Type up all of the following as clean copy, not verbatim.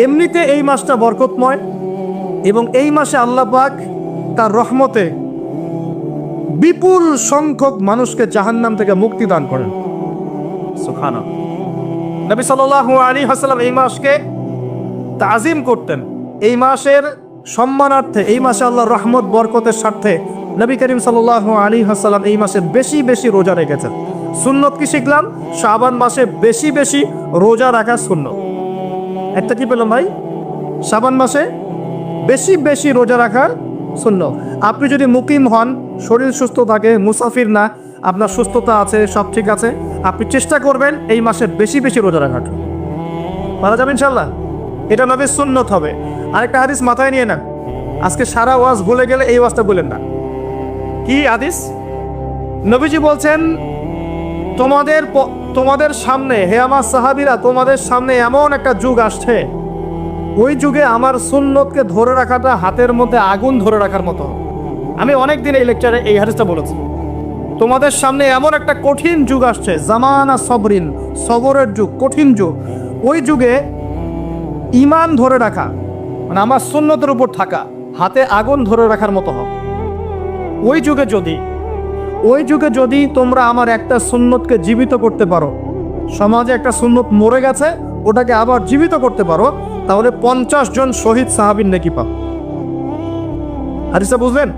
এমনিতে এই মাসটা বরকতময় এবং এই মাসে আল্লাহ পাক তার রহমতে বিপুল সংখ্যক মানুষকে জাহান্নাম থেকে মুক্তি দান করেন। সুবহানাল্লাহ। নবী সাল্লাল্লাহু আলাইহি ওয়াসাল্লাম এই মাসকে তাজিম করতেন। এই মাসের সম্মানার্থে, এই মাসে আল্লাহর রহমত বরকতের স্বার্থে নবী করিম সাল্লাল্লাহু আলাইহি ওয়াসাল্লাম এই মাসে বেশি বেশি রোজা রেখেছেন। সুন্নত কি শিখলাম? শাবান মাসে বেশি বেশি রোজা রাখা সুন্নত। একটা কি পেলাম ভাই? শাবান মাসে বেশি বেশি রোজা রাখার সুন্নত। আপনি যদি মুকিম হন, শরীর সুস্থ থাকে, মুসাফির না, আপনার সুস্থতা আছে, সব ঠিক আছে, আপনি চেষ্টা করবেন এই মাসে বেশি বেশি রোজা রাখার। পারা যাবে ইনশাল্লাহ। এটা নবীর সুন্নত হবে। আরেকটা হাদিস মাথায় নিয়ে নেন, আজকে সারা ওয়াজ ভুলে গেলে এই ওয়াজটা বলেন না। কি হাদিস? নবীজি বলছেন, তোমাদের সামনে, হে আমার সাহাবীরা, তোমাদের সামনে এমন একটা যুগ আসছে, ওই যুগে আমার সুন্নতকে ধরে রাখাটা হাতের মধ্যে আগুন ধরে রাখার মতো। আমি অনেক দিন এই লেকচারে এই হাদিসটা বলেছি। তোমাদের সামনে এমন একটা কঠিন যুগ আসছে, জামানা সবরিন, সবরের যুগ, কঠিন যুগ। ওই যুগে ঈমান ধরে রাখা, মানে আমার সুন্নতের উপর থাকা, হাতে আগুন ধরে রাখার মতো হবে। ওই যুগে যদি তোমরা আমার একটা সুন্নতকে জীবিত করতে পারো, সমাজে একটা সুন্নত মরে গেছে, ওটাকে আবার জীবিত করতে পারো, তাহলে 50 জন শহীদ সাহাবীর নেকি পাও। হাদিসটা বুঝলেন?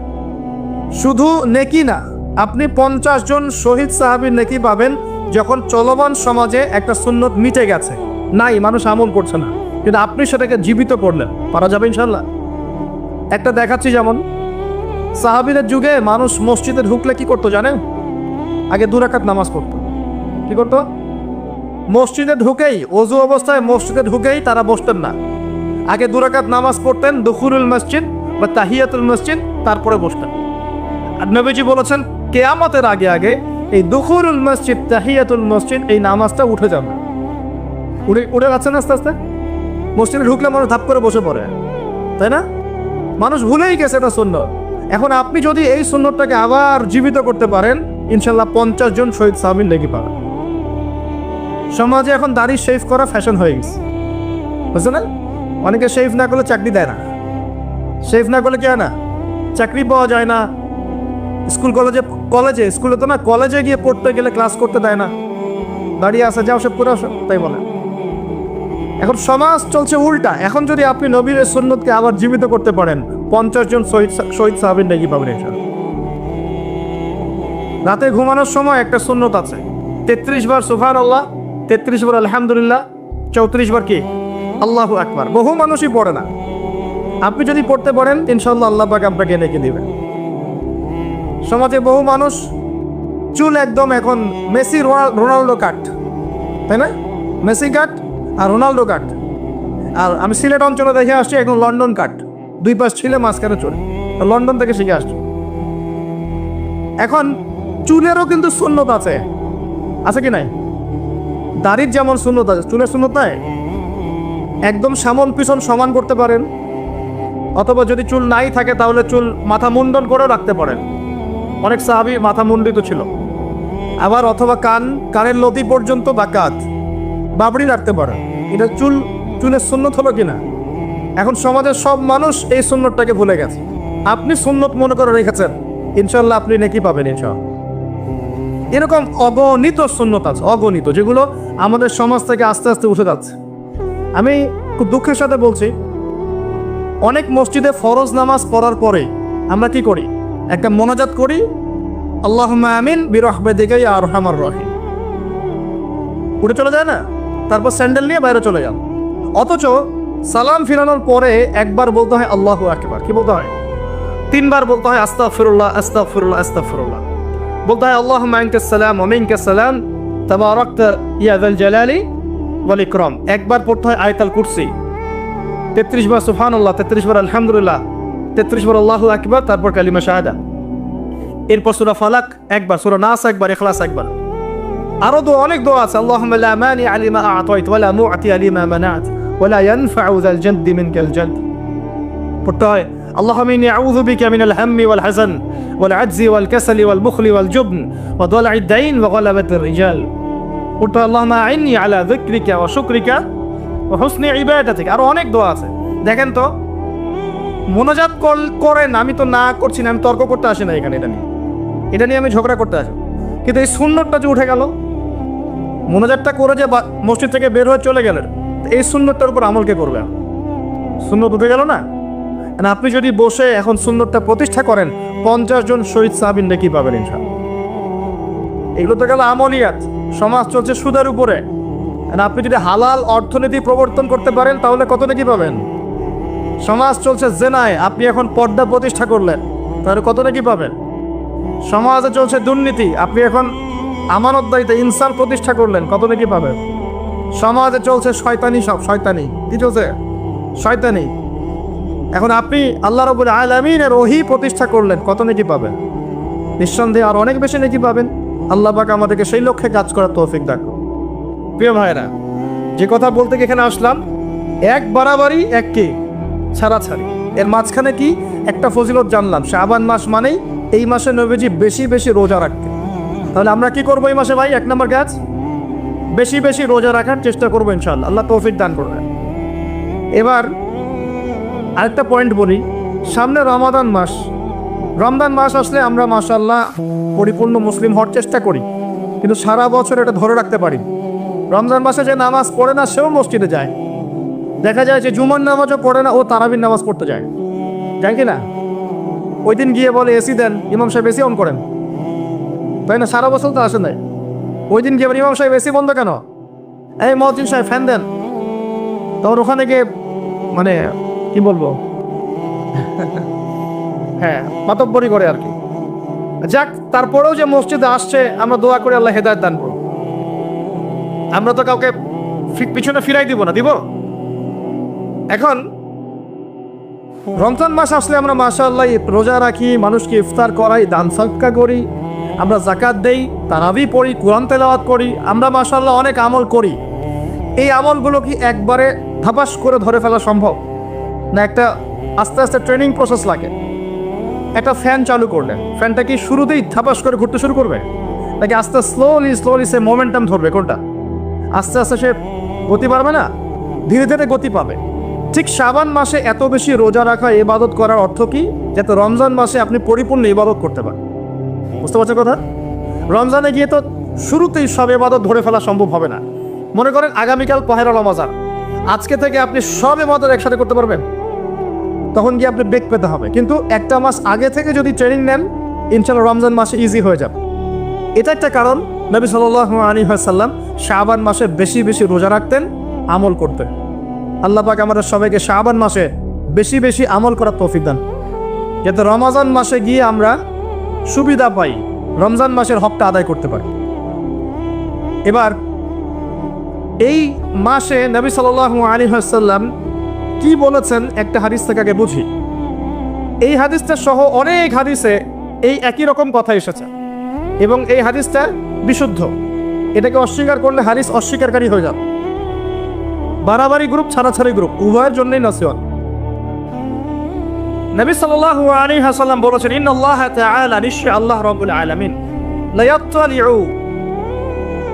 শুধু নেকি না, আপনি 50 জন শহীদ সাহাবীর নেকি পাবেন যখন চলমান সমাজে একটা সুন্নত মিটে গেছে, নাই, মানুষ আমল করছে না, কিন্তু আপনি সেটাকে জীবিত করলেন। পারা যাবে ইনশাল্লাহ। একটা দেখাচ্ছি, যেমন সাহাবীদের যুগে মানুষ মসজিদে ঢুকলে কি করতো জানেন? আগে 2 রাকাত নামাজ পড়তো। কি করতো? মসজিদে ঢুকেই, ওযু অবস্থায় মসজিদে ঢুকেই তারা বসতেন না। আগে 2 রাকাত নামাজ পড়তেন, দুখুলুল মসজিদ বা তাহিয়াতুল মসজিদ, তারপরে বসতেন। আর নবীজি বলেছেন, কিয়ামতের আগে আগে এই দুখুলুল মসজিদ, তাহিয়াতুল মসজিদ, এই নামাজটা উঠে যাবে। উঠে যাচ্ছে না আস্তে আস্তে। মসজিদে ঢুকলে মানুষ ধাপ করে বসে পড়ে, তাই না? মানুষ ভুলেই গেছে এটা সুন্নত। এখন আপনি যদি এই সুন্নতটাকে আবার জীবিত করতে পারেন, ইনশাল্লাহ 50 জন শহীদ সাহাবীর নেকি পাবেন। সমাজে এখন দাড়ি শেভ করা ফ্যাশন হয়ে গেছে, বুঝছো না? অনেকে শেভ না করলে চাকরি দেয় না। শেভ না করলে কি হয় না? চাকরি পাওয়া যায় না। স্কুলে তো না, কলেজে গিয়ে পড়তে গেলে ক্লাস করতে দেয় না। দাঁড়িয়ে আসে, যাও সব করে আসো, তাই বলে। এখন সমাজ চলছে উল্টা। এখন যদি আপনি নবীর সুন্নতকে আবার জীবিত করতে পারেন, 50 জন শহীদ সাহাবীর নেকি পাবেন ইনশাআল্লাহ। রাতে ঘুমানোর সময় একটা সুন্নত আছে, 33 বার সুবহানাল্লাহ, 33 বার আলহামদুলিল্লাহ, 34 বার কি আল্লাহু আকবার। বহু মানুষই পড়ে না। আপনি যদি পড়তে পারেন, ইনশাআল্লাহ আল্লাহ পাক আপনাকে নেকি দিবেন। সমাজে বহু মানুষ চুল একদম এখন মেসি রোনাল্ডো কাট, তাই না? মেসি কাট আর রোনাল্ডো কাট। আর আমি সিলেট অঞ্চলে দেখে আসছি এখন লন্ডন কাট, 2 পাশ ছিলে মাঝখানে চলে, লন্ডন থেকে শিখে আসছি। এখন চুলেরও কিন্তু সুন্নত আছে, আছে কি নাই? দাড়ির যেমন সুন্নত আছে, চুলের সুন্নত নাই। একদম সামন পিছন সমান করতে পারেন, অথবা যদি চুল নাই থাকে তাহলে চুল মাথা মুন্ডন করেও রাখতে পারেন। অনেক সাহাবী মাথা মুন্ডিত ছিল। আবার অথবা কানের লতি পর্যন্ত বা কাঁধ বাবড়ি রাখতে পারেন। এটা চুলের সুন্নত হলো কিনা? এখন সমাজের সব মানুষ এই সুন্নতটাকে ভুলে গেছে। আপনি সুন্নত মনে করে রেখেছেন, ইনশাল্লাহ আপনি নেকি পাবেন ইনশাআল্লাহ। এরকম অগণিত সুন্নত আছে, অগণিত, যেগুলো আমাদের সমাজ থেকে আস্তে আস্তে উঠে যাচ্ছে। আমি খুব দুঃখের সাথে বলছি, অনেক মসজিদে ফরজ নামাজ পড়ার পরে আমরা কি করি? একটা মোনাজাত করি, আল্লাহুম্মা আমিন বিরহমাতিকা ইয়া আরহামার রাহিম। উঠে চলে যায় না? তারপর স্যান্ডেল নিয়ে বাইরে চলে যান। অথচ সালাম ফিরানোর পরে একবার বলতে হয় আল্লাহু আকবার। কি বলতে হয়? 3 বার বলতে হয় আস্তাগফিরুল্লাহ, আস্তাগফিরুল্লাহ, আস্তাগফিরুল্লাহ। বলতে হয় আল্লাহুম্মা আনতাস সালাম ওয়া মিনকাস সালাম তাবারাকতা ইয়া যাল জালালি ওয়াল ইকরাম। একবার পড়তে হয় আয়াতুল কুরসি, 33 বার সুবহানাল্লাহ, 33 বার আলহামদুলিল্লাহ, 33 বার আল্লাহু আকবার, তারপর কালিমা শাহাদা। এরপর সূরা ফালাক একবার, সূরা নাস একবার, ইখলাস একবার। আরো অনেক দোয়া আছে, আল্লাহুম্মা লা মানিআ লিমা আ'তাইত ওয়া লা মু'তিয়া লিমা মানা'ত ওয়া লা ইয়ানফা'ু যাল জাদ্দি মিনকাল জাদ। পড়তে হয় আল্লাহুম্মা ইন্নী আউযু বিকা মিনাল হাম্মি ওয়াল হাযান ওয়াল আজজি ওয়াল কাসালি ওয়াল বুখলি ওয়াল জুবন ওয়া দালা'id দাইন ওয়া গালাবাতির রিজাল। পড়তে হয় আল্লাহুম্মা আ'ইন্নী আলা যিকরিকা ওয়া শুকরিকা হুসনি ইবাদা থেকে, আরো অনেক দোয়া আছে। দেখেন তো, মোনাজাত করেন, আমি তো না করছি না, আমি তর্ক করতে আসি না এখানে, এটা নিয়ে আমি ঝগড়া করতে আসি, কিন্তু এই সুন্নতটা যে উঠে গেল, মোনাজাতটা করে যে মসজিদ থেকে বের হয়ে চলে গেলেন, এই সুন্নতটার উপর আমল কে করবে? সুন্নত উঠে গেল না? আপনি যদি বসে এখন সুন্নতটা প্রতিষ্ঠা করেন, 50 জন শহীদ সাহাবীর নেকি পাবেন ইনশাআল্লাহ। এগুলো তো গেল আমলিয়াত। সমাজ চলছে সুদের উপরে, আপনি যদি হালাল অর্থনীতি প্রবর্তন করতে পারেন তাহলে কত নেকি পাবেন। সমাজ চলছে জেনায়, আপনি এখন পর্দা প্রতিষ্ঠা করলেন তাহলে কত নেকি পাবেন। সমাজে চলছে দুর্নীতি, আপনি এখন আমানতদারিতে ইনসান প্রতিষ্ঠা করলেন, কত নেকি পাবেন। সমাজে চলছে শয়তানি, সব শয়তানি, কি চলছে? শয়তানি। এখন আপনি আল্লাহ রাব্বুল আলামিনের ওহী প্রতিষ্ঠা করলেন, কত নেকি পাবেন। নিঃসন্দেহে আর অনেক বেশি নেকি পাবেন। আল্লাহ পাক আমাদেরকে সেই লক্ষ্যে কাজ করার তৌফিক দান করুন। প্রিয় ভাইরা, যে কথা বলতে এখানে আসলাম, এক বাড়াবাড়ি এক কি ছাড়াছাড়ি, এর মাঝখানে কি একটা ফজিলত জানলাম। শাবান মাস মানেই এই মাসে নবীজি বেশি বেশি রোজা রাখতেন। তাহলে আমরা কি করবো এই মাসে ভাই? 1 নম্বর কাজ, বেশি বেশি রোজা রাখার চেষ্টা করবো ইনশাআল্লাহ। আল্লাহ তৌফিক দান করবেন। এবার আরেকটা পয়েন্ট বলি, সামনে রমাদান মাস। রমজান মাস আসলে আমরা মাশাআল্লাহ পরিপূর্ণ মুসলিম হওয়ার চেষ্টা করি, কিন্তু সারা বছর এটা ধরে রাখতে পারি। রমজান মাসে যে নামাজ পড়ে না সেও মসজিদে যায়। দেখা যায় যে জুমার নামাজও পড়ে না, ও তারাবির নামাজ পড়তে যায় কি না? ওই দিন গিয়ে বলে এসি দেন, ইমাম সাহেব এসি অন করেন, তাই না? সারা বছর তো আসে নাই। ওই দিন গিয়ে ইমাম সাহেব এসি বন্ধ কেন, এই মুয়াজ্জিন সাহেব ফ্যান দেন। তখন ওখানে গিয়ে মানে কি বলবো, হ্যাঁ মাতব্বরি করে আর কি। যাক, তারপরেও যে মসজিদে আসছে, আমরা দোয়া করি আল্লাহ হেদায়েত দান করুন। আমরা তো কাউকে পিছনে ফিরাই দিব না, দিব? এখন রমজান মাস আসলে আমরা মাশাআল্লাহ রোজা রাখি, মানুষকে ইফতার করাই, দান সদকা করি, আমরা যাকাত দেই, তারাবি পড়ি, কোরআন তেলাওয়াত করি, আমরা মাশাআল্লাহ অনেক আমল করি। এই আমলগুলো কি একবারে ধাপাস করে ধরে ফেলা সম্ভব না? একটা আস্তে আস্তে ট্রেনিং প্রসেস লাগে। একটা ফ্যান চালু করলেন, ফ্যানটা কি শুরুতেই ধাপাস করে ঘুরতে শুরু করবে, নাকি আস্তে স্লোলি সে মোমেন্টাম ধরবে? কোনটা? আস্তে আস্তে সে গতি পাবে না, ধীরে ধীরে গতি পাবে। ঠিক শাবান মাসে এত বেশি রোজা রাখা, ইবাদত করার অর্থ কি? যাতে রমজান মাসে আপনি পরিপূর্ণ ইবাদত করতে পারেন। বুঝতে পারছেন কথা? রমজানে গিয়ে তো শুরুতেই সব ইবাদত ধরে ফেলা সম্ভব হবে না। মনে করেন আগামীকাল পহেলা রমজান, আজকে থেকে আপনি সব ইবাদত একসাথে করতে পারবেন? তখন গিয়ে আপনি বেগ পেতে হবে। কিন্তু একটা মাস আগে থেকে যদি ট্রেনিং নেন, ইনশাআল্লাহ রমজান মাসে ইজি হয়ে যাবে। এটা একটা কারণ নবী সাল্লাল্লাহু আলাইহি ওয়াসাল্লাম শাবান মাসে বেশি বেশি রোজা রাখতেন, আমল করতেন। আল্লাহ পাক আমাদের সবাইকে শাবান মাসে বেশি বেশি আমল করার তৌফিক দান, যাতে রমজান মাসে গিয়ে আমরা সুবিধা পাই, রমজান মাসের হকটা আদায় করতে পারি। এবার এই মাসে নবী সাল্লাল্লাহু আলাইহি ওয়াসাল্লাম কি বলেছেন একটা হাদিস থেকে আগে বুঝি। এই হাদিসটা সহ অনেক হাদিসে এই একই রকম কথা এসেছে এবং এই হাদিসটা বিশুদ্ধ। এটাকে অস্বীকার করলে হাদিস অস্বীকারী হয়ে যাবে। বাড়াবাড়ি গ্রুপ, ছাড়াছাড়ি গ্রুপ, উভয়ের জন্যই নসিহত। নবী সাল্লাল্লাহু আলাইহি ওয়াসাল্লাম বলেছেন, ইন্নাল্লাহ তাআলা, নিশ্চয় আল্লাহ রাব্বুল আলামিন, লা ইয়াত্তালিউ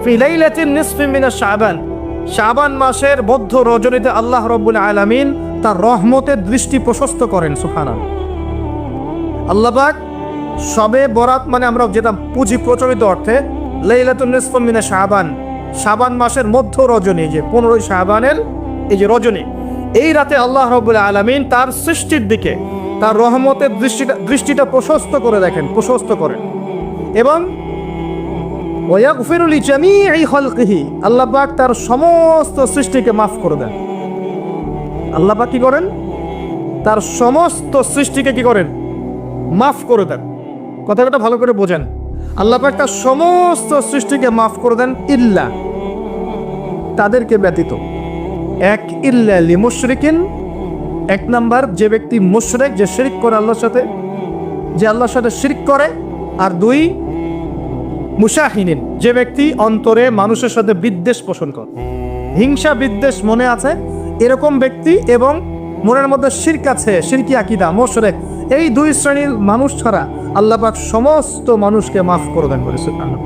ফি লাইলাতিন নিসফি মিন শাবান, শাবান মাসের মধ্য রজনীতে আল্লাহ রাব্বুল আলামিন তার রহমতের দৃষ্টি প্রশস্ত করেন। সুবহানাল্লাহ। আল্লাহ পাক শবে বরাত মানে আমরা যেটা বুঝি প্রচলিত অর্থে, লাইলাতুন নিসফি মিন শাবান, শাবান মাসের মধ্য রজনী, যে 15 শাবানের এই যে রজনী, এই রাতে আল্লাহ রাব্বুল আলামিন তার সৃষ্টির দিকে তার রহমতের দৃষ্টিটা প্রশস্ত করে দেখেন, প্রশস্ত করেন। এবং ওয়াগফিরু লিজামিই খালকিহি, আল্লাহ পাক তার সমস্ত সৃষ্টিকে মাফ করে দেন। আল্লাহ পাক কি করেন? তার সমস্ত সৃষ্টিকে কি করেন? মাফ করে দেন। কথাটা ভালো করে বোঝেন। আল্লাহ পাক তার সমস্ত সৃষ্টিকে মাফ করে দেন, ইল্লা, তাদেরকে ব্যতীত। এক, ইল্লা লিমুশরিকিন, 1 নাম্বার যে ব্যক্তি মুশরিক, যে শিরক করে আল্লাহর সাথে, যে আল্লাহর সাথে শিরক করে। আর 2, মুশাহিনিন, যে ব্যক্তি অন্তরে মানুষের সাথে বিদ্বেষ পোষণ করে, হিংসা বিদ্বেষ মনে আছে এরকম ব্যক্তি, এবং মনের মধ্যে শিরক আছে, শিরকি আকীদা, মুশরিক, এই 2 শ্রেণীর মানুষ ছাড়া আল্লাহ পাক সমস্ত মানুষকে মাফ করে দেন বলে। সুবহানাল্লাহ।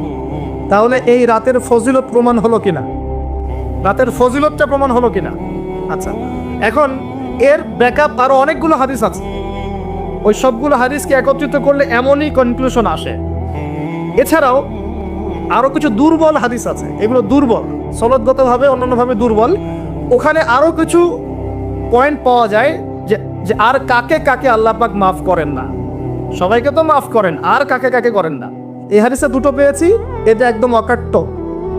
তাহলে এই রাতের ফজিলত প্রমাণ হলো কিনা? রাতের ফজিলতটা প্রমাণ হলো কিনা? আচ্ছা, এখন এর ব্যাকআপ আরো অনেকগুলো হাদিস আছে, ওই সবগুলো হাদিসকে একত্রিত করলে এমনই কনক্লুশন আসে। এছাড়াও আরো কিছু দুর্বল হাদিস আছে, এগুলো দুর্বল, সনদগতভাবে অন্যান্যভাবে দুর্বল। ওখানে আরো কিছু পয়েন্ট পাওয়া যায় যে আর কাকে কাকে আল্লাহ পাক মাফ করেন না। সবাইকে তো মাফ করেন, আর কাকে কাকে করেন না। এই হাদিসে দুটো পেয়েছি, এটা একদম অকাট্য।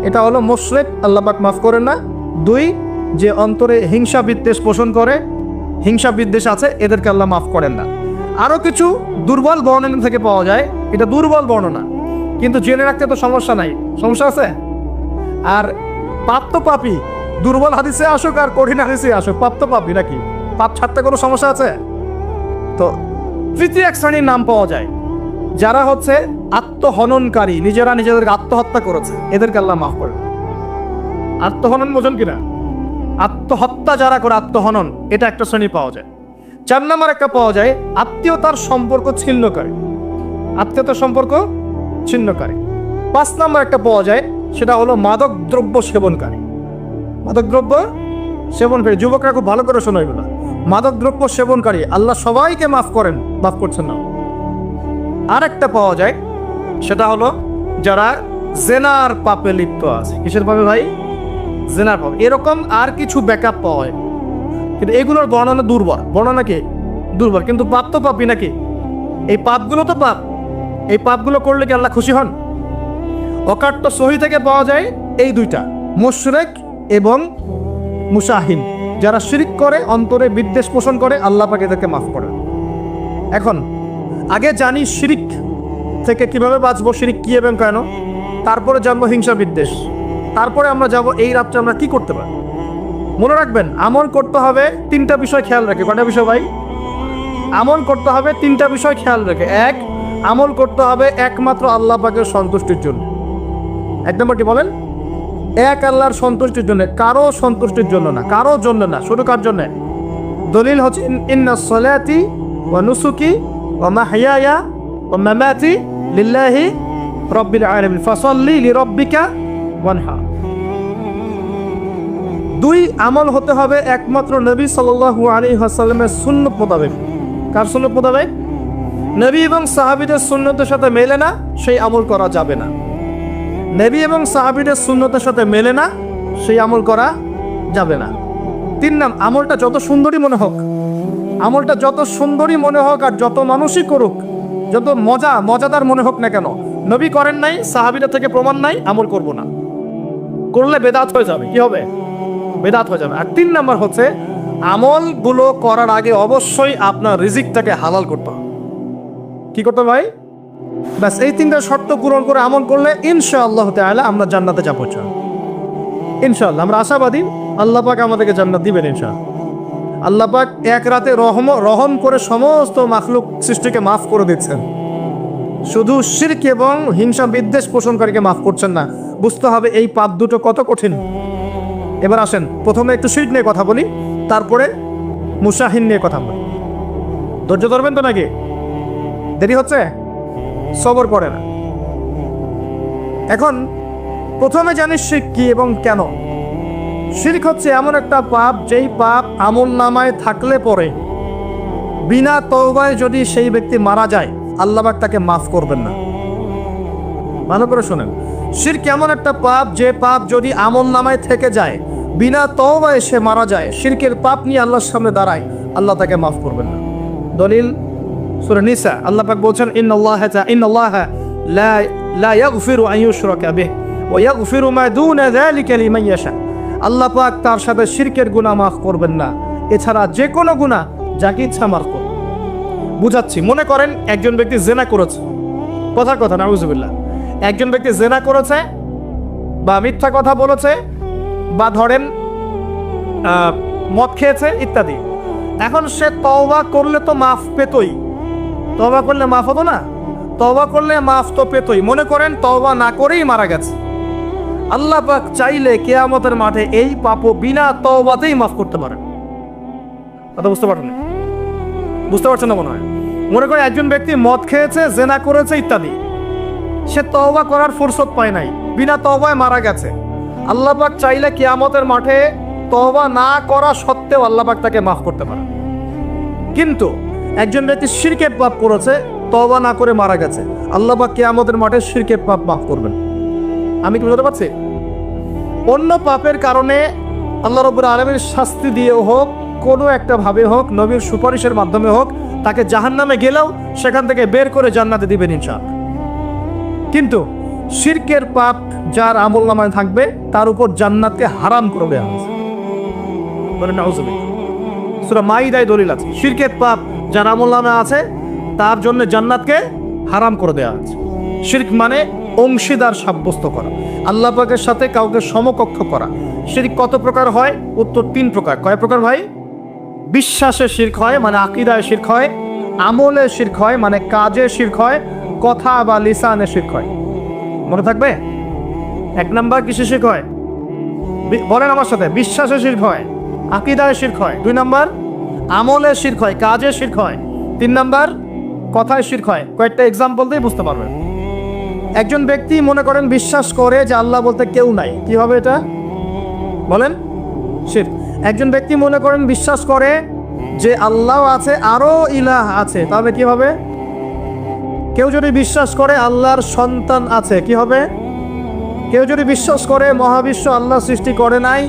এটা হলো মুশরিক, আল্লাহ পাক মাফ করেন না। 2, যে অন্তরে হিংসা বিদ্বেষ পোষণ করে, হিংসা বিদ্বেষ আছে, এদেরকে আল্লাহ মাফ করেন না। আরো কিছু দুর্বল বর্ণনা থেকে পাওয়া যায়, এটা দুর্বল বর্ণনা, কিন্তু জেনে রাখতে তো সমস্যা নাই, সমস্যা আছে? আর পাপ তো পাপি, দুর্বল হাদিসে আসুক আর কঠিন হাদিসে আসুক, পাপ তো পাপি নাকি? পাপ ছাড়তে কোনো সমস্যা আছে? তো তৃতীয় এক শ্রেণীর নাম পাওয়া যায়, যারা হচ্ছে আত্মহননকারী, নিজেরা নিজেদেরকে আত্মহত্যা করেছে, এদেরকে আল্লাহ মাফ করে। আত্মহনন বোঝেন কিনা? আত্মহত্যা যারা করে, আত্মহনন, এটা একটা শ্রেণী পাওয়া যায়। 4 নম্বর একটা পাওয়া যায় আত্মীয়তার সম্পর্ক ছিন্নকারী, আত্মীয়তার সম্পর্ক ছিন্নকারী। 5 নম্বর একটা পাওয়া যায়, সেটা হলো মাদক দ্রব্য সেবনকারী। মাদক দ্রব্য সেবনকারী, যুবকরা খুব ভালো করে শোনো এগুলো। মাদক দ্রব্য সেবনকারী আল্লাহ সবাইকে মাফ করেন, মাফ করছেন না। আর একটা পাওয়া যায়, সেটা হলো যারা জেনার পাপে লিপ্ত আছে। কিসের পাপে ভাই? জেনার পাপ। এরকম আর কিছু ব্যাকআপ পাওয়া হয়, কিন্তু এগুলোর বর্ণনা দুর্বল। বর্ণনা কি? দুর্বল, কিন্তু পাপ তো পাপই নাকি? এই পাপগুলো তো পাপ, এই পাপগুলো করলে কি আল্লাহ খুশি হন? অকাট্য সহি থেকে পাওয়া যায় এই দুইটা, মুশরিক এবং মুশাহিন। যারা শিরক করে, অন্তরে বিদ্বেষ পোষণ করে, আল্লাহ পাক এদেরকে মাফ করেন। এখন আগে জানি শিরক থেকে কিভাবে বাঁচবো, শিরক কি এবং কেন, তারপরে জানবো হিংসা বিদ্বেষ, তারপরে আমরা যাবো এই রাতটা আমরা কি করতে পারি। মনে রাখবেন, আমল করতে হবে 3টা বিষয় খেয়াল রেখে। কয়টা বিষয় ভাই? আমল করতে হবে 3টা বিষয় খেয়াল রেখে। 1, আমল করতে হবে একমাত্র আল্লাহ পাকের সন্তুষ্টির জন্য। 1 নম্বরটি বলেন? 1, আল্লাহর সন্তুষ্টির জন্য, কারো সন্তুষ্টির জন্য না, কারো জন্য না। শুধু কার জন্য? দলিল হচ্ছে ইন্নাস সালাতি ওয়া নুসুকি ওয়া মাহইয়ায়া ওয়া মামাতি লিল্লাহি রাব্বিল আলামিন ফাসাল্লি লিরাব্বিকা ওয়ানহার। 2, আমল হতে হবে একমাত্র নবী সাল্লাল্লাহু আলাইহি ওয়াসাল্লামের সুন্নাত মোতাবেক। কার সুন্নাত মোতাবেক? নবী এবং সাহাবীদের সুন্নতের সাথে মেলে না, সেই আমল করা যাবে না। নবী এবং সাহাবীদের সুন্নতের সাথে মেলে না, সেই আমল করা যাবে না। 3 নাম্বার, আমলটা যত সুন্দরী মনে হোক, আমলটা যত সুন্দরী মনে হোক আর যত মানুষই করুক, যত মজাদার মনে হোক না কেন, নবী করেন নাই, সাহাবীদের থেকে প্রমাণ নাই, আমল করব না। করলে বেদাত হয়ে যাবে। কি হবে? বেদাত হয়ে যাবে। আর 3 নাম্বার হচ্ছে, আমলগুলো করার আগে অবশ্যই আপনার রিজিকটাকে হালাল করতে হবে। কি করতে হবে ভাই? ব্যাস এই 3টা শর্ত পূরণ করে আমল করলে ইনশাআল্লাহ তাআলা আমরা জান্নাতে যাবো। ইনশাআল্লাহ আমরা আশাবাদী, আল্লাহ পাক আমাদেরকে জান্নাত দিবেন ইনশাআল্লাহ। আল্লাহ পাক এক রাতে রহম করে সমস্ত মাখলুক সৃষ্টিকে মাফ করে দিচ্ছেন, শুধু শিরক এবং হিংসা বিদ্বেষ পোষণকারীকে মাফ করছেন না। বুঝতে হবে এই পাপ দুটো কত কঠিন। এবার আসেন, প্রথমে একটু শিরক নিয়ে কথা বলি, তারপরে মুশাহিন নিয়ে কথা বলি। ধৈর্য ধরবেন তো নাকি? দেরি হচ্ছে? সবর করে না। এখন প্রথমে জানিস শিরক কি এবং কেন। শিরক হচ্ছে এমন একটা পাপ, যেই পাপ আমল নামায় থাকলে পরে বিনা তওবায় যদি সেই ব্যক্তি মারা যায়, আল্লাহ পাক তাকে মাফ করবেন না। ভালো করে শোনেন, শিরক এমন একটা পাপ, যে পাপ যদি আমল নামায় থেকে যায়, বিনা তওবায় সে মারা যায়, শিরকের পাপ নিয়ে আল্লাহর সামনে দাঁড়ায়, আল্লাহ তাকে মাফ করবেন না। দলিল সূরা নিসা, আল্লাহ পাক বলছেন ইন্নাল্লাহা লা ইয়াগফিরু আন ইউশরাকা বিহি ওয়া ইয়াগফিরু মা দুনা যালিকা লিমান ইয়াশা। আল্লাহ পাক তার সাথে শিরকের গুনাহ মাফ করবেন না, এছাড়া যে কোনো গুনাহ যাকে ইচ্ছা মাফ করবেন। বুঝাচ্ছি, মনে করেন একজন ব্যক্তি জেনা করেছে, কথার কথা নাউযুবিল্লাহ, একজন ব্যক্তি জেনা করেছে বা মিথ্যা কথা বলেছে বা ধরেন মদ খেয়েছে ইত্যাদি। এখন সে তওবা করলে তো মাফ পেতই, তওবা করলে মাফ হতো না? তওবা করলে মাফ তো পেতই। মনে করেন তওবা না করেই মারা গেছে, আল্লাহ পাক চাইলে কিয়ামতের মাঠে এই পাপও বিনা তওবাতেই মাফ করতে পারেন। কথা বুঝতে পারছেন? বুঝতে পারছেন না মনে হয়। মনে করেন একজন ব্যক্তি মদ খেয়েছে, জেনা করেছে ইত্যাদি, সে তওবা করার ফুরসত পায় নাই, বিনা তওবায় মারা গেছে। আল্লাহ পাক চাইলে কিয়ামতের মাঠে তওবা না করা সত্ত্বেও আল্লাহ পাক তাকে মাফ করতে পারে। কিন্তু একজন ব্যক্তি শিরকের পাপ করেছে, তওবা না করে মারা গেছে, আল্লাহ পাক কিয়ামতের মাঠে শিরকের পাপ মাফ করবেন। আমি কি বুঝতে পারছি? অন্য পাপের কারণে আল্লাহ রাব্বুল আলামিন শাস্তি দিয়েও হোক, কোনো একটা ভাবে হোক, নবীর সুপারিশের মাধ্যমে হোক, তাকে জাহান্নামে গেলেও সেখান থেকে বের করে জান্নাতে দিবেন ইনশাআল্লাহ। কিন্তু শিরকের পাপ যার আমলনামায় থাকবে তার উপর জান্নাতকে হারাম করে দেওয়া হয়েছে। বলেন নাউজুবিল্লাহ। সূরা মাইদায় দলিল আছে, শিরকের পাপ যার আমলনামায় আছে তার জন্য জান্নাতকে হারাম করে দেওয়া আছে। শিরক মানে অংশীদার সাব্যস্ত করা, আল্লাহ পাকের সাথে কাউকে সমকক্ষ করা। শিরক কত প্রকার হয়? উত্তর 3 প্রকার। কয় প্রকার ভাই? বিশ্বাসে শিরক হয়, মানে আকীদায় শিরক হয়। আমলে শিরক হয়, মানে কাজে শিরক হয়। কথা বা লিসানে শিরক হয়। মনে থাকবে? 1 নাম্বার কিসে শিরক হয়? বলেন আমার সাথে। বিশ্বাসে শিরক হয়, আকীদায় শিরক হয়। 2 নাম্বার আমলে শিরক হয়, কাজে শিরক হয়। 3 নাম্বার কথায় শিরক হয়। কয়েকটা এক্সাম্পল দিয়ে বুঝতে পারবেন। একজন ব্যক্তি মনে করেন বিশ্বাস করে যে আল্লাহ বলতে কেউ নাই, কি হবে এটা? বলেন শিরক। একজন ব্যক্তি মনে করেন বিশ্বাস করে যে আল্লাহ আছে, আরো ইলাহ আছে, তাহলে কি হবে? কেউ যদি বিশ্বাস করে আল্লাহর সন্তান আছে, কি হবে? কেউ যদি বিশ্বাস করে মহাবিশ্ব আল্লাহ সৃষ্টি করে নাই,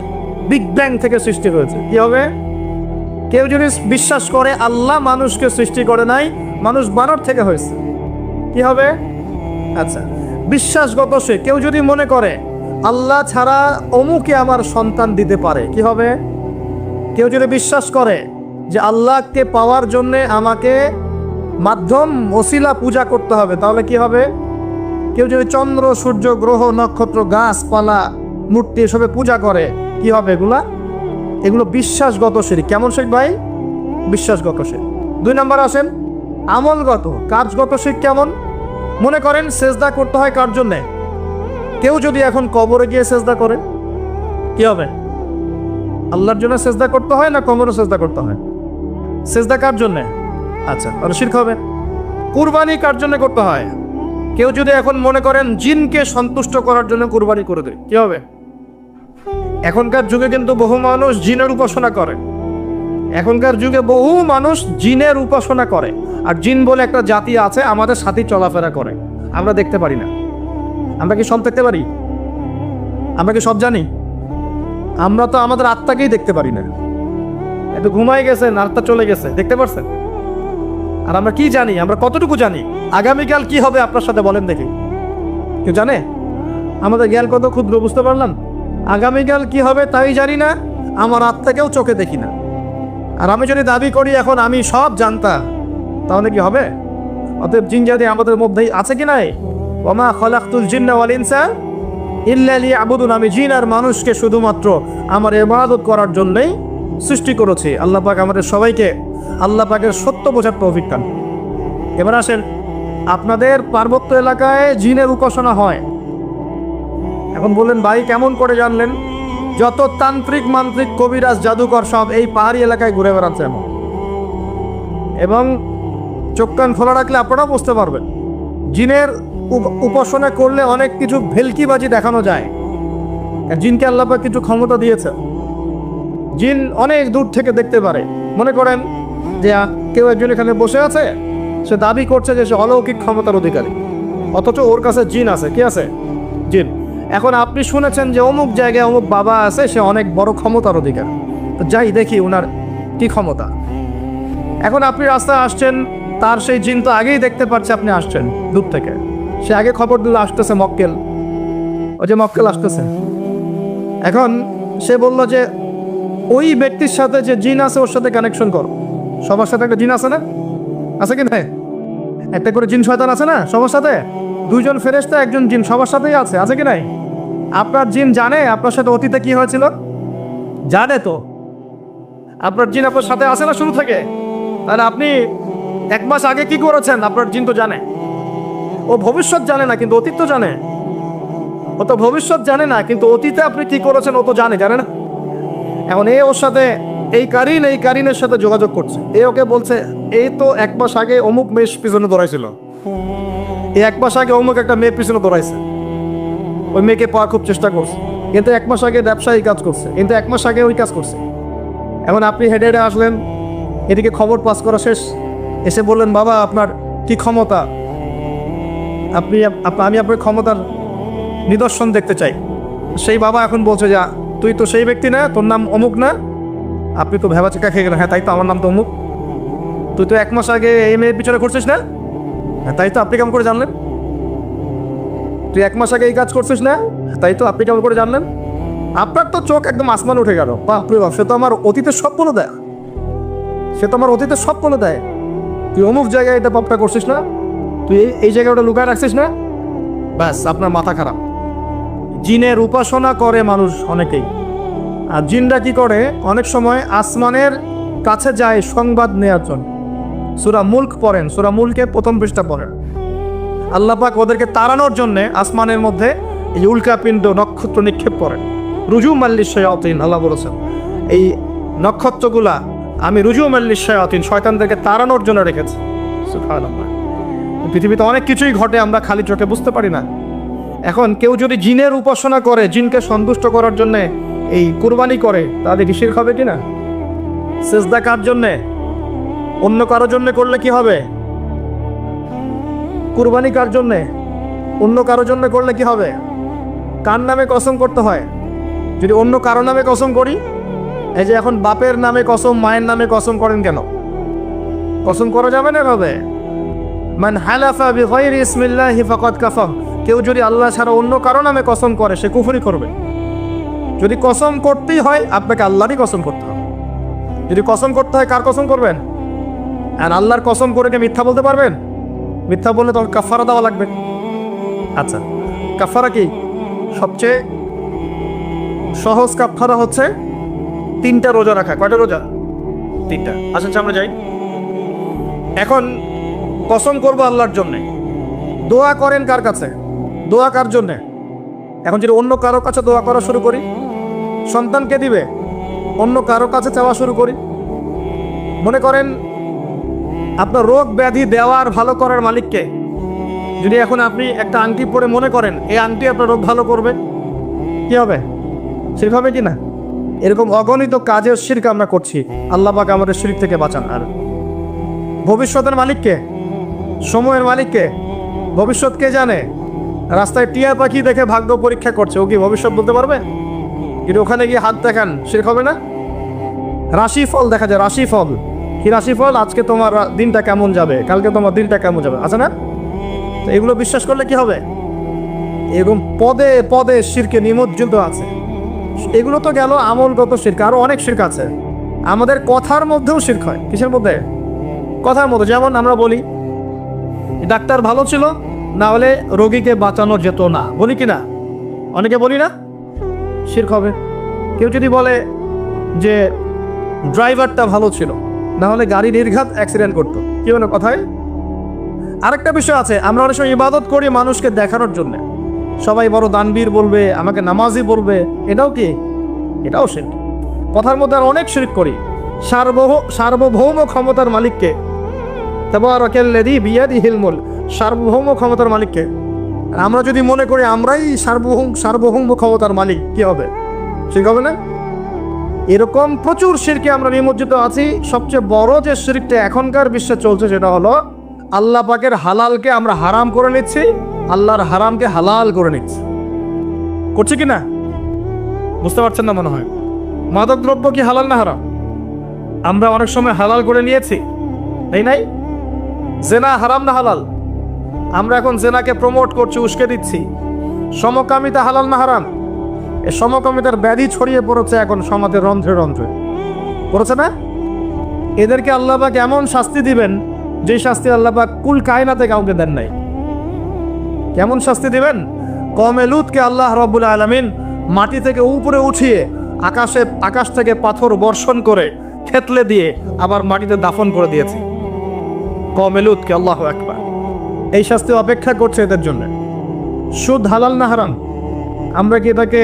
বিগ ব্যাং থেকে সৃষ্টি হয়েছে, কি হবে? কেউ যদি বিশ্বাস করে আল্লাহ মানুষকে সৃষ্টি করে নাই, মানুষ বানর থেকে হয়েছে, কি হবে? আচ্ছা, বিশ্বাসগত সে কেউ যদি মনে করে আল্লাহ ছাড়া অমুকে আমার সন্তান দিতে পারে, কি হবে? কেউ যদি বিশ্বাস করে যে আল্লাহকে পাওয়ার জন্যে আমাকে মাধ্যম ওসিলা পূজা করতে হবে, তাহলে কি হবে? কেউ যদি চন্দ্র, সূর্য, গ্রহ, নক্ষত্র, গাছপালা, মূর্তি এসবে পূজা করে, কি হবে এগুলা? এগুলো বিশ্বাসগত শিরক। কেমন শিরক ভাই? বিশ্বাসগত শিরক। 2 নাম্বার আসেন আমলগত, কাজগত শিরক। কেমন? মনে করেন সেজদা করতে হয় কার জন্যে? কেউ যদি এখন কবরে গিয়ে সেজদা করে, কি হবে? আল্লাহর জন্য সেজদা করতে হয় না কবরে সেজদা করতে হয়? সেজদা কার জন্যে? আচ্ছা, তাহলে শিরক হবে। কুরবানি কার জন্য করতে হয়? কেউ যদি এখন মনে করেন জিনকে সন্তুষ্ট করার জন্য কুরবানি করে দেয়, কি হবে? এখনকার যুগে কিন্তু বহু মানুষ জিনের উপাসনা করে। এখনকার যুগে বহু মানুষ জিনের উপাসনা করে, আর জিন বলে একটা জাতি আছে আমাদের সাথে চলাফেরা করে, আমরা দেখতে পারি না। আমরা কি সব দেখতে পারি? আমরা কি সব জানি? আমরা তো আমাদের আত্মাকেই দেখতে পারি না। একটু ঘুমাই গেছেন, আত্মা চলে গেছে, দেখতে পারছেন? আর আমরা কি জানি? আমরা কতটুকু জানি আগামীকাল কি হবে আপনার সাথে, বলেন দেখি। কেউ জানে? আমাদের জ্ঞান কত ক্ষুদ্র, বুঝতে পারলাম। আগামীকাল কি হবে তাই জানি না, আমার আত্মাকেও চোখে দেখি না। আর আমি যদি দাবি করি এখন আমি সব জানতাম, তাহলে কি হবে? অতএব জিন জাতি আমাদের মধ্যেই আছে কি নাই? ওমা খলাকতুল জিন্না ওয়াল ইনসা ইল্লা লিয়াবুদুন। আমি জিন আর মানুষকে শুধুমাত্র আমার ইবাদত করার জন্যই সৃষ্টি করেছি। আল্লাহ পাক আমাদের সবাইকে আল্লাহ পাকের সত্য বোঝার তৌফিক দান। এবার আসেন, আপনাদের পার্বত্য এলাকায় জিনের উপাসনা হয়। এখন বললেন ভাই কেমন করে জানলেন? যত তান্ত্রিক, মান্ত্রিক, কবিরাজ, জাদুকর সব এই পাহাড়ি এলাকায় ঘুরে বেড়াচ্ছে এমন। এবং চোখ কান খোলা রাখলে আপনারা বুঝতে পারবেন, জিনের উপাসনা করলে অনেক কিছু ভেলকিবাজি দেখানো যায়। জিনকে আল্লাহ পাক কিছু ক্ষমতা দিয়েছে। জিন অনেক দূর থেকে দেখতে পারে। মনে করেন যে কেউ একজন এখানে বসে আছে, সে দাবি করছে যে সে অলৌকিক ক্ষমতার অধিকারী, অথচ ওর কাছে জিন আছে। কি আছে? জিন। এখন আপনি শুনেছেন যে অমুক জায়গায় অমুক বাবা আছে, সে অনেক বড় ক্ষমতার অধিকার, তো যাই দেখি ওনার কি ক্ষমতা। এখন আপনি রাস্তায় আসছেন, তার সেই জিন তো আগেই দেখতে পাচ্ছে আপনি আসছেন দূর থেকে, সে আগে খবর দিল আসতেছে মক্কেল, ও যে মক্কেল আসতেছে। এখন সে বলল যে ওই ব্যক্তির সাথে যে জিন আছে ওর সাথে কানেকশন করো। সবার সাথে একটা জিন আছে না? আছে কি না? একটা করে জিন শয়তান আছে না সবার সাথে? 2 জন ফেরেশতা, 1 জন জিন সবার সাথেই আছে। আছে কি নাই? আপনার জিন জানে আপনার সাথে অতীতে কি হয়েছিল? জানে তো। আপনার জিন আপনার সাথে আছে না শুরু থেকে? তাহলে আপনি 1 মাস আগে কি করেছেন আপনার জিন তো জানে। ও ভবিষ্যৎ জানে না কিন্তু অতীত তো জানে। ও তো ভবিষ্যৎ জানে না কিন্তু অতীতে আপনি কি করেছেন ও তো জানে না? এখন ওর সাথে এই কারিনের সাথে যোগাযোগ করছে। ওকে বলছে এই তো 1 মাস আগে অমুক মেয়ের পিছনে দৌড়াইছিল, এই 1 মাস আগে অমুক একটা মেয়ের পিছনে দৌড়াইছে, ওই মেয়েকে পাওয়ার খুব চেষ্টা করছে। কিন্তু 1 মাস আগে ব্যবসায়ী কাজ করছে, কিন্তু 1 মাস আগে ওই কাজ করছে। এখন আপনি হেডে হেডে আসলেন, এদিকে খবর পাস করা শেষ, এসে বললেন বাবা আপনার কি ক্ষমতা, আমি আপনার ক্ষমতার নিদর্শন দেখতে চাই। সেই বাবা এখন বলছে যে তুই তো সেই ব্যক্তি না, তোর নাম অমুক না, আপনি তো ভেবা চেকা খেয়ে গেলেন। হ্যাঁ তাই তো, আমার নাম তো অমুক। তুই তো 1 মাস আগে এই মেয়ের পিছনে করছিস না? হ্যাঁ তাই তো, আপনি কেমন করে জানলেন? তুই 1 মাস আগে এই কাজ করছিস না? তাই তো, আপনি কেমন করে জানলেন? আপনার তো চোখ একদম আসমান উঠে গেল, বাপরে বাপ, সে তো আমার অতীতের সব বলে দেয়, সে তো আমার অতীতের সব বলে দেয়। তুই অমুক জায়গায় এটা পাপটা করছিস না, তুই এই জায়গায় ওটা লুকায় রাখছিস না, ব্যাস আপনার মাথা খারাপ। জিনের উপাসনা করে মানুষ অনেকেই, আর জিনরা কি করে, অনেক সময় আসমানের কাছে যায় সংবাদ নেওয়ার জন্য। সূরা মুলক পড়েন, সূরা মুলকে 1ম পৃষ্ঠা পড়েন। আল্লাহ পাক ওদেরকে তাড়ানোর জন্যে আসমানের মধ্যে এই উল্কাপিণ্ড নক্ষত্র নিক্ষেপ করেন। রুজুম আল্লিশ শায়াতিন, আল্লাহ বলেছেন এই নক্ষত্রগুলা আমি রুজুম আল্লিশ শায়াতিন, শয়তানদেরকে তাড়ানোর জন্য রেখেছি। সুবহানাল্লাহ। পৃথিবীতে অনেক কিছুই ঘটে, আমরা খালি চোখে বুঝতে পারি না। এখন কেউ যদি জিনের উপাসনা করে, জিনকে সন্তুষ্ট করার জন্যে এই কুরবানি করে, তাদের কি শিরক হবে কিনা? সিজদা কার জন্যে? অন্য কারোর জন্য করলে কি হবে? কুরবানি কার জন্যে? অন্য কারোর জন্য করলে কি হবে? কার নামে কসম করতে হয়? যদি অন্য কারো নামে কসম করি, এই যে এখন বাপের নামে কসম, মায়ের নামে কসম করেন কেন? কসম করা যাবে না এভাবে। মান হালাফা বিগাইরি ইসমিল্লাহি ফাকাদ কাফার, কেউ যদি আল্লাহ ছাড়া অন্য কারো নামে কসম করে সে কুফরি করবে। যদি কসম করতেই হয় আপনাকে আল্লাহরই কসম করতে হবে। যদি কসম করতে হয় কার কসম করবেন? আর আল্লাহর কসম করে কি মিথ্যা বলতে পারবেন? মিথ্যা বললে তখন কাফারা দেওয়া লাগবে। আচ্ছা, কাফারা কি? সবচেয়ে সহজ কাফারা হচ্ছে 3টা রোজা রাখা। কয়টা রোজা? 3টা। আসেন সামনে যাই। এখন কসম করবো আল্লাহর জন্যে, দোয়া করেন কার কাছে? দোয়া কার জন্যে? এখন যদি অন্য কারো কাছে দোয়া করা শুরু করি, সন্তানকে দিবে, অন্য কারো কাছে চাওয়া শুরু করি, মনে করেন আপনার রোগ ব্যাধি দেওয়ার ভালো করার মালিককে যদি এখন আপনি একটা আংটি পরে মনে করেন এই আংটি আপনার রোগ ভালো করবে, কি হবে? শিরক হবে কি না? এরকম অগণিত কাজের শিরক আমরা করছি। আল্লাহ পাক আমাদের শিরক থেকে বাঁচান। আর ভবিষ্যতের মালিককে, সময়ের মালিককে, ভবিষ্যৎ কে জানে? রাস্তায় টিয়া পাখি দেখে ভাগ্য পরীক্ষা করছে, ও কি ভবিষ্যৎ বলতে পারবে? কিন্তু ওখানে গিয়ে হাত দেখান, শিরক হবে না? রাশিফল দেখা যায়, রাশিফল কি? রাশিফল আজকে তোমার দিনটা কেমন যাবে, কালকে তোমার দিনটা কেমন যাবে, আছে না? তো এগুলো বিশ্বাস করলে কি হবে? এরকম পদে পদে শিরকে নিমজ্জিত আছে। এগুলো তো গেল আমলগত শিরক, আরো অনেক শিরক আছে। আমাদের কথার মধ্যেও শিরক হয়। কিসের মধ্যে? কথার মধ্যে। যেমন আমরা বলি ডাক্তার ভালো ছিল, না হলে রোগীকে বাঁচানো যেত না, বলি কি না? অনেকে বলি না? শিরক হবে। কেউ যদি বলে যে ড্রাইভারটা ভালো ছিল, না হলে গাড়ি নির্ঘাত অ্যাক্সিডেন্ট করতো, কি বলে কথায়? আরেকটা বিষয় আছে, আমরা অনেক সময় ইবাদত করি মানুষকে দেখানোর জন্য, সবাই বড় দানবীর বলবে, আমাকে নামাজি বলবে, এটাও কি? এটাও শিরক। কথার মধ্যে আর অনেক শিরক করি। সার্বভৌম ক্ষমতার মালিককে, তাবারাকাল্লাযী বিয়াদিহিল মুলক, সার্বভৌম ক্ষমতার মালিককে আমরা যদি মনে করি আমরাই সার্বভৌম ক্ষমতার মালিক, কি হবে? শিরক হবে না? এরকম প্রচুর শিরকে আমরা নিমজ্জিত আছি। সবচেয়ে বড় যে শিরকটা এখনকার বিশ্বে চলছে সেটা হলো আল্লাহ পাকের হালালকে আমরা হারাম করে নিচ্ছি, আল্লাহর হারামকে হালাল করে নিচ্ছি। করছি কি না? বুঝতে পারছেন না মনে হয়। মাদক দ্রব্য কি হালাল না হারাম? আমরা অনেক সময় হালাল করে নিয়েছি, তাই নাই? জেনা হারাম না হালাল? আমরা এখন জেনাকে প্রমোট করছি, উস্কে দিচ্ছি। সমকামিতা হালাল না হারাম? এই সমকামিতার ব্যাধি ছড়িয়ে পড়েছে এখন সমাজের রন্ধ্রে রন্ধ্রে, পড়েছে না? এদেরকে আল্লাহ পাক এমন শাস্তি দিবেন যে শাস্তি আল্লাহ পাক কুল কায়নাতে কাউকে দেন নাই। কেমন শাস্তি দিবেন? কওমে লূতকে আল্লাহ রাব্বুল আলামিন মাটি থেকে উপরে উঠিয়ে আকাশ থেকে পাথর বর্ষণ করে থেতলে দিয়ে আবার মাটিতে দাফন করে দিয়েছে কওমে লূতকে। আল্লাহু আকবার। এই শাস্তি অপেক্ষা করছে এদের জন্য। সুদ হালাল না হারাম? আমরা কি এটাকে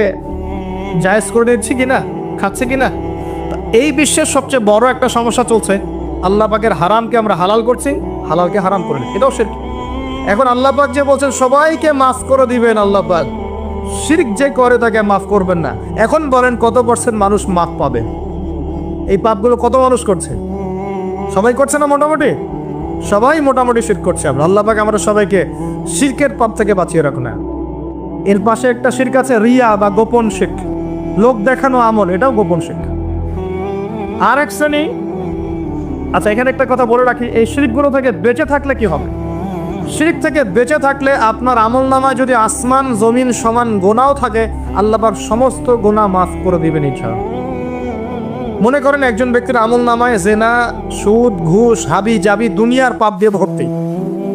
জায়েজ করে নিচ্ছি কিনা, খাচ্ছি কিনা? এই বিশ্বের সবচেয়ে বড় একটা সমস্যা চলছে, আল্লাহ পাকের হারামকে আমরা হালাল করছি, হালালকে হারাম করে নিচ্ছি, এটাও শিরক। এখন আল্লাহ পাক যে বলছেন সবাইকে মাফ করে দিবেন, আল্লাহ পাক শিরক যে করে তাকে মাফ করবেন না। এখন বলেন কত % মানুষ মাফ পাবে? এই পাপগুলো কত মানুষ করছে? সবাই করছে না? মোটামুটি সবাই মোটামুটি শিরক করছে। আমরা আল্লাহ পাক আমরা সবাইকে শিরকের পাপ থেকে বাঁচিয়ে রাখুন। এর পাশে একটা শিরক আছে রিয়া বা গোপন শিরক, লোক দেখানো আমল, এটাও গোপন শিরক। আর এক শ্রেণী, আচ্ছা এখানে একটা কথা বলে রাখি, এই শিরকগুলো থেকে বেঁচে থাকলে কি হবে? শিরক থেকে বেঁচে থাকলে আপনার আমল নামায় যদি আসমান জমিন সমান গোনাও থাকে, আল্লাহ পাক সমস্ত গোনা মাফ করে দিবেন ইনশাআল্লাহ। মনে করেন একজন ব্যক্তির আমল নামায় জেনা, সুদ, ঘুষ, হাবি জাবি দুনিয়ার পাপ দিয়ে ভর্তি,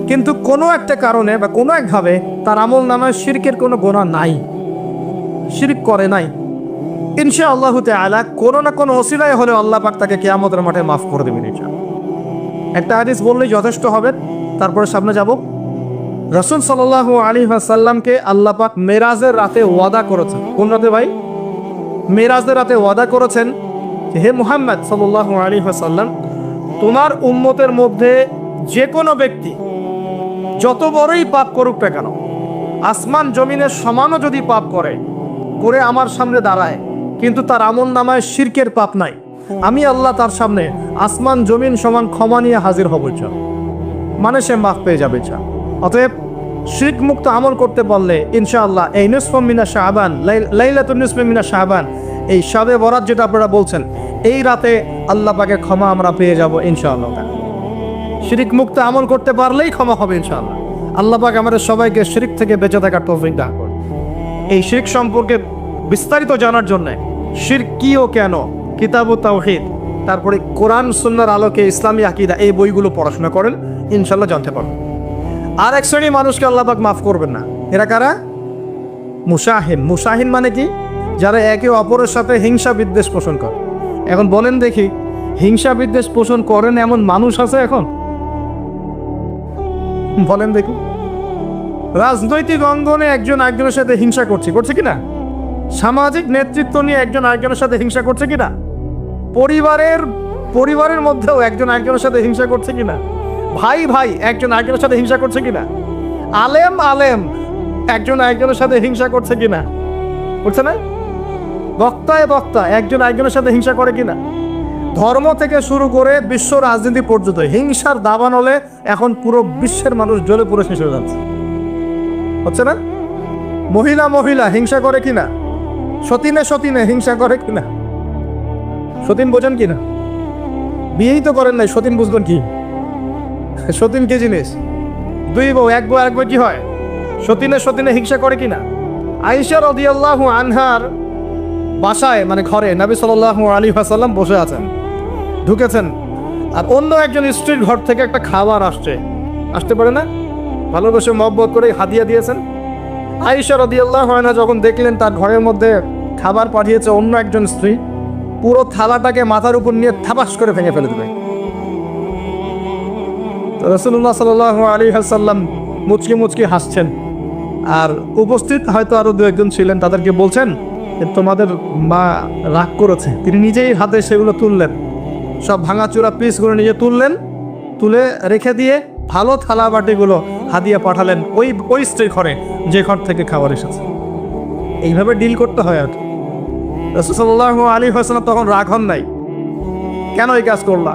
কিন্তু কোনো একটা কারণে বা কোনো একভাবে তার আমল নামায় শিরকের কোনো গোনা নাই, শিরক করে নাই, ইনশাআল্লাহ তাআলা কোনো না কোনো ওসিলায় হলে আল্লাহ পাক তাকে কিয়ামতের মাঠে মাফ করে দেবেন ইনশাআল্লাহ। একটা হাদিস বললেই যথেষ্ট হবে, তারপরে সামনে যাব। রাসূল সাল্লাল্লাহু আলাইহি ওয়াসাল্লামকে আল্লাহ পাক মেরাজের রাতে ওয়াদা করেছেন। কোন রাতে ভাই? মেরাজের রাতে ওয়াদা করেছেন, হে মুহাম্মদ সাল্লাল্লাহু আলাইহি ওয়াসাল্লাম, তোমার উম্মতের মধ্যে যে কোনো ব্যক্তি যত বড়ই পাপ করুক না কেন, আসমান জমিনের সমানও যদি পাপ করে আমার সামনে দাঁড়ায়, কিন্তু তার আমল নামায় শিরকের পাপ নাই, আমি আল্লাহ তার সামনে আসমান জমিন সমান ক্ষমা নিয়ে হাজির হব, মানে সে মাফ পেয়ে যাবে। অতএব শিরক মুক্ত আমল করতে পারলে ইনশাআল্লাহ এই নিসফুম মিনা শাবান, লাইলাতুন নিসফি মিনা শাবান, এই শবে বরাত যেটা আপনারা বলছেন, এই রাতে আল্লাহ পাকের ক্ষমা আমরা পেয়ে যাব ইনশাআল্লাহ। শিরক মুক্ত আমল করতে পারলেই ক্ষমা হবে ইনশাআল্লাহ। আল্লাহ পাক আমাদের সবাইকে শিরক থেকে বেঁচে থাকার তৌফিক দান করুন। এই শিরক সম্পর্কে বিস্তারিত জানার জন্য শিরক কি ও কেন, কিতাবুত তাওহীদ, তারপরে কোরআন সুন্নাহর আলোকে ইসলামী আকীদা, এই বইগুলো পড়াশোনা করেন, ইনশাআল্লাহ জানতে পারবেন। আর এক শ্রেণী মানুষকে আল্লাহ পাক মাফ করবেন না। এরা কারা? মুশাহিন। মুশাহিন মানে কি? যারা একে অপরের সাথে হিংসা বিদ্বেষ পোষণ করে। এখন বলেন দেখি, হিংসা বিদ্বেষ পোষণ করেন এমন মানুষ আছে এখন? বলেন দেখি। রাজনৈতিক অঙ্গনে একজন আরেকজনের সাথে হিংসা করছে কিনা? সামাজিক নেতৃত্ব নিয়ে একজন আরেকজনের সাথে হিংসা করছে কিনা? পরিবারের মধ্যেও একজন আরেকজনের সাথে হিংসা করছে কিনা? ভাই ভাই একজন আরেকজনের সাথে হিংসা করছে কিনা? আলেম একজন আরেকজনের সাথে হিংসা করছে কিনা? করছে না? বক্তা একজন আরেকজনের সাথে হিংসা করে কিনা? ধর্ম থেকে শুরু করে বিশ্ব রাজনীতি পর্যন্ত হিংসার দাবানলে এখন পুরো বিশ্বের মানুষ জ্বলে পুরো শেষ হয়ে যাচ্ছে, হচ্ছে না? মহিলা হিংসা করে কিনা? সতীনে হিংসা করে কিনা? সতীন বোঝেন কিনা? বিয়েই তো করেন নাই, সতীন বুঝবেন কি? সতীন কি জিনিস? দুই বউ, এক বউ কি হয়? সতীনে হিংসা করে কিনা? আয়েশা রাদিয়াল্লাহু আনহার বাসায়, মানে ঘরে, নবী সাল্লাল্লাহু আলাইহি ওয়াসাল্লাম বসে আছেন, ঢুকেছেন, আর অন্য একজন স্ত্রীর ঘর থেকে একটা খাবার আসতে পারে না, ভালোবেসে মহব্বত করে হাদিয়া দিয়েছেন। আয়েশা রাদিয়াল্লাহু আনহা যখন দেখলেন তার ঘরের মধ্যে খাবার পাঠিয়েছে অন্য একজন স্ত্রী, পুরো থালাটাকে মাথার উপর নিয়ে থাবাস করে ভেঙে ফেলে দেবে। রাসূলুল্লাহ সাল্লাল্লাহু আলাইহি ওয়াসাল্লাম মুচকি হাসছেন, আর উপস্থিত হয়তো আরো দু একজন ছিলেন, তাদেরকে বলছেন তোমাদের মা রাগ করেছে। তিনি নিজেই হাতে সেগুলো তুললেন, সব ভাঙাচোরা পিসগুলো নিজে তুলে রেখে দিয়ে ভালো থালা বাটিগুলো হাদিয়া পাঠালেন ওই স্ত্রীর ঘরে, যে ঘর থেকে খাবার এসেছে। এইভাবে ডিল করতে হয়। আর রাসূল সাল্লাল্লাহু আলাইহি ওয়াসাল্লাম তখন রাগ হন নাই, কেন এই কাজ করলা?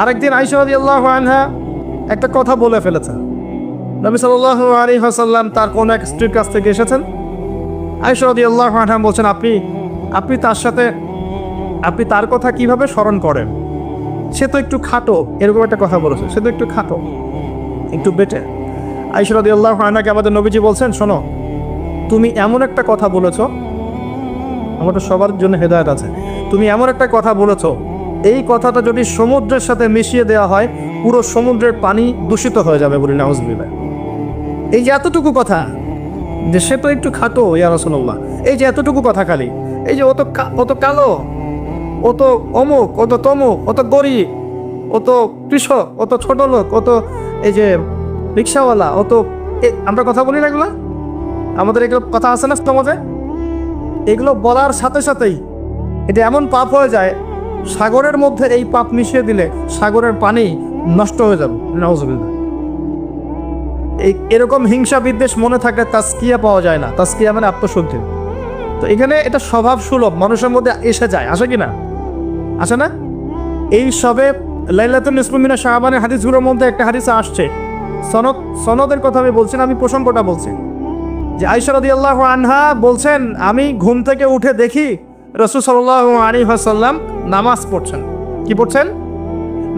আরেকদিন আয়েশা রাদিয়াল্লাহু আনহা একটা কথা বলে ফেলেছে। নবী সাল্লাল্লাহু আলাইহি ওয়াসাল্লাম তার কোন এক স্ত্রীর কাছ থেকে এসেছেন। আয়েশা রাদিয়াল্লাহু আনহা বলছেন, আপনি তার কথা কিভাবে স্মরণ করেন? সে তো একটু খাটো, এরকম একটা কথা বলেছে, সে তো একটু খাটো, একটু বেটে। আয়েশা রাদিয়াল্লাহু আনহাকে আমাদের নবীজি বলছেন, শোনো, তুমি এমন একটা কথা বলেছো, আমাদের সবার জন্য হেদায়েত আছে, তুমি এমন একটা কথা বলেছো, এই কথাটা যদি সমুদ্রের সাথে মিশিয়ে দেওয়া হয়, পুরো সমুদ্রের পানি দূষিত হয়ে যাবে, বলি নাউজুবিল্লাহ। এই যে এতটুকু কথা, যে সে তো একটু খাটো ইয়া রাসূলুল্লাহ, এই যে এতটুকু কথা, খালি এই যে অত কালো, অত অমুক, অত তমুক, অত গরিব, অত কৃষক, অত ছোট লোক, অত এই যে রিক্সাওয়ালা, আমরা কথা বলি না এগুলো, আমাদের এগুলো কথা আছে না সমাজে, এগুলো বলার সাথে সাথেই এটা এমন পাপ হয়ে যায়, সাগরের মধ্যে এই পাপ মিশিয়ে দিলে সাগরের পানি নষ্ট হয়ে যাবে, নাউজুবিল্লাহ। এরকম হিংসা বিদ্বেষ মনে থাকলে তাসকিয়া পাওয়া যায় না। তাসকিয়া মানে আত্মশুদ্ধি। তো এখানে এটা স্বভাব সুলভ মানুষের মধ্যে এসে যায়, আসে কি না? আসে না? এই সবে লাইলাতুন নিসফু মিনাশ শাবানের হাদিসগুলোর মধ্যে একটা হাদিসে আসছে, সনদের কথা আমি বলছি না, আমি প্রসঙ্গটা বলছি, যে আয়েশা রাদিয়াল্লাহু আনহা বলছেন, আমি ঘুম থেকে উঠে দেখি রাসূল সাল্লাল্লাহু আলাইহি ওয়াসাল্লাম নামাজ পড়ছেন। কি পড়ছেন?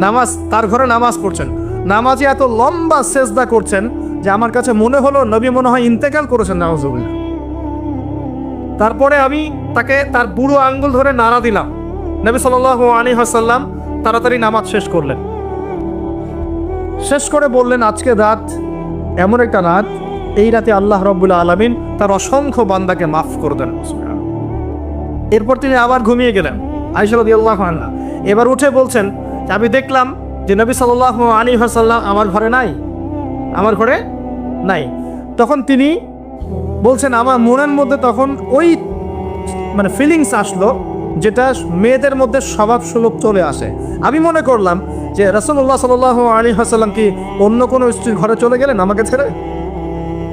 নামাজ, তার ঘরে নামাজ পড়ছেন। নামাজে এত লম্বা সেজদা করছেন যে আমার কাছে মনে হলো নবী মনে হয় ইন্তেকাল করেছেন, নাউজুবিল্লাহ। তারপরে আমি তাকে তার বুড়ো আঙ্গুল ধরে নাড়া দিলাম। নবী সাল্লাল্লাহু আলাইহি ওয়াসাল্লাম তাড়াতাড়ি নামাজ শেষ করলেন। শেষ করে বললেন, আজকে রাত এমন একটা রাত, এই রাতে আল্লাহ রাব্বুল আলামিন তার অসংখ্য বান্দাকে মাফ করে দেন। এরপর তিনি আবার ঘুমিয়ে গেলেন, আয়েশা রাদিয়াল্লাহু আনহা। এবার উঠে বলছেন, আমি দেখলাম যে নবী সাল্লাল্লাহু আলাইহি ওয়াসাল্লাম আমার ঘরে নাই, আমার ঘরে নাই। তখন তিনি বলছেন, আমার মনের মধ্যে তখন ওই মানে ফিলিংস আসলো যেটা মেয়েদের মধ্যে স্বভাব সুলভ চলে আসে। আমি মনে করলাম যে রাসূলুল্লাহ সাল্লাল্লাহু আলাইহি ওয়াসাল্লাম কি অন্য কোনো স্ত্রীর ঘরে চলে গেলেন আমাকে ছেড়ে।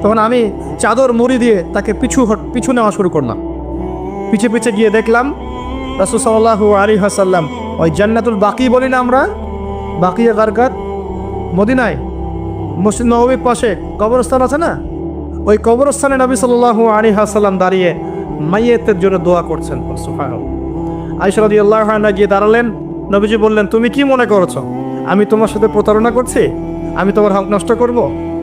তখন আমি চাদর মুড়ি দিয়ে তাকে পিছু নেওয়া শুরু করলাম। পিছে পিছে গিয়ে দেখলাম রাসূল সাল্লাল্লাহু আলাইহি ওয়াসাল্লাম ওই জান্নাতুল বাকি বলি না আমরা, বাকিয়া গারকাত, মদিনায় মসজিদ নববীর পাশে কবরস্থান আছে না, ওই কবরস্থানে নবী সাল্লাল্লাহু আলাইহি ওয়াসাল্লাম দাঁড়িয়ে মাইয়েতের জন্য দোয়া করছেন। সুবহানাল্লাহ। আয়েশা রাদিয়াল্লাহু আনহা গিয়ে দাঁড়ালেন। নবীজি বললেন, তুমি কি মনে করছো আমি তোমার সাথে প্রতারণা করছি? আমি তোমার হক নষ্ট করব?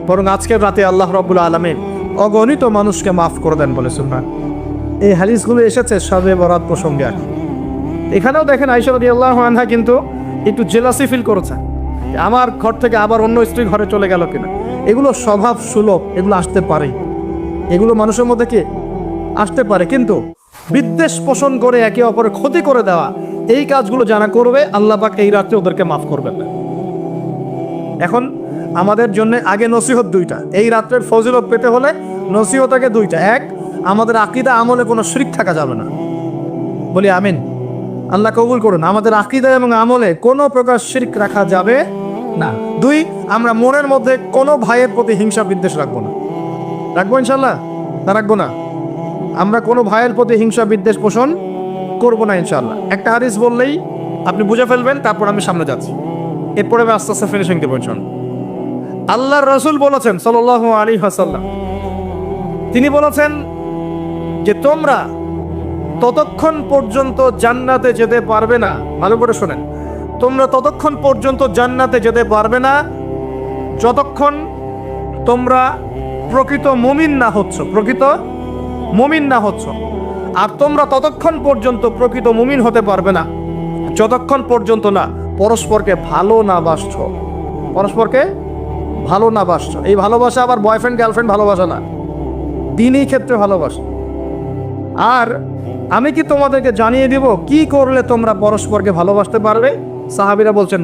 বরং আজকের রাতে আল্লাহ রাব্বুল আলামিন অগণিত মানুষকে মাফ করে দেন বলে। সুবহান। এই হাদিসগুলো এসেছে শবে বরাত প্রসঙ্গে। এখানেও দেখেন আয়েশা রাদিয়াল্লাহু আনহা কিন্তু একটু জেলাসি ফিল করেছে, আমার ঘর থেকে আবার অন্য স্ত্রী ঘরে চলে গেল কিনা। এগুলো স্বভাব সুলভ, এগুলো আসতে পারে, এগুলো মানুষের মধ্যে কি আসতে পারে। কিন্তু বিদ্বেষ পোষণ করে একে অপরের ক্ষতি করে দেওয়া, এই কাজগুলো যারা করবে আল্লাহ পাক এই রাত্রে ওদেরকে মাফ করবেন না। এখন আমাদের জন্য আগে নসিহত দুইটা। এই রাত্রের ফজিলত পেতে হলে নসিহত আগে দুইটা। এক, আমাদের আকীদা আমলে কোনো শিরক থাকা যাবে না, বলি আমিন। আল্লাহ কবুল করুন। আমাদের আকীদা এবং আমলে কোনো প্রকার শিরক রাখা যাবে না। দুই, আমরা মনের মধ্যে কোনো ভাইয়ের প্রতি হিংসা বিদ্বেষ রাখবো না। রাখবো ইনশাল্লাহ? না রাখবো না। আমরা কোনো ভাইয়ের প্রতি হিংসা বিদ্বেষ পোষণ করবো না ইনশাল্লাহ। একটা হাদিস বললেই আপনি বুঝে ফেলবেন, তারপর আমি সামনে যাচ্ছি, এরপরে আমি আস্তে আস্তে ফিনিশিং দেবো ইনশাল্লাহ। আল্লাহর রাসূল বলেছেন সাল্লাল্লাহু আলাইহি ওয়াসাল্লাম, তিনি বলেছেন যে তোমরা ততক্ষণ পর্যন্ত জান্নাতে যেতে পারবে না, ভালো করে শোনেন, তোমরা ততক্ষণ পর্যন্ত জান্নাতে যেতে পারবে না যতক্ষণ তোমরা প্রকৃত মুমিন না হচ্ছ, প্রকৃত মুমিন না হচ্ছ। আর তোমরা ততক্ষণ পর্যন্ত প্রকৃত মুমিন হতে পারবে না যতক্ষণ পর্যন্ত না পরস্পরকে ভালো না বাসছো, পরস্পরকে ভালো না বাসছো। এই ভালোবাসা আবার বয়ফ্রেন্ড গার্লফ্রেন্ড ভালোবাসা না, দিনই ক্ষেত্রে ভালোবাসা। আর আমি কি তোমাদেরকে জানিয়ে দিব কি করলে তোমরা পরস্পরকে ভালোবাসতে পারবে? সাহাবীরা বলছেন,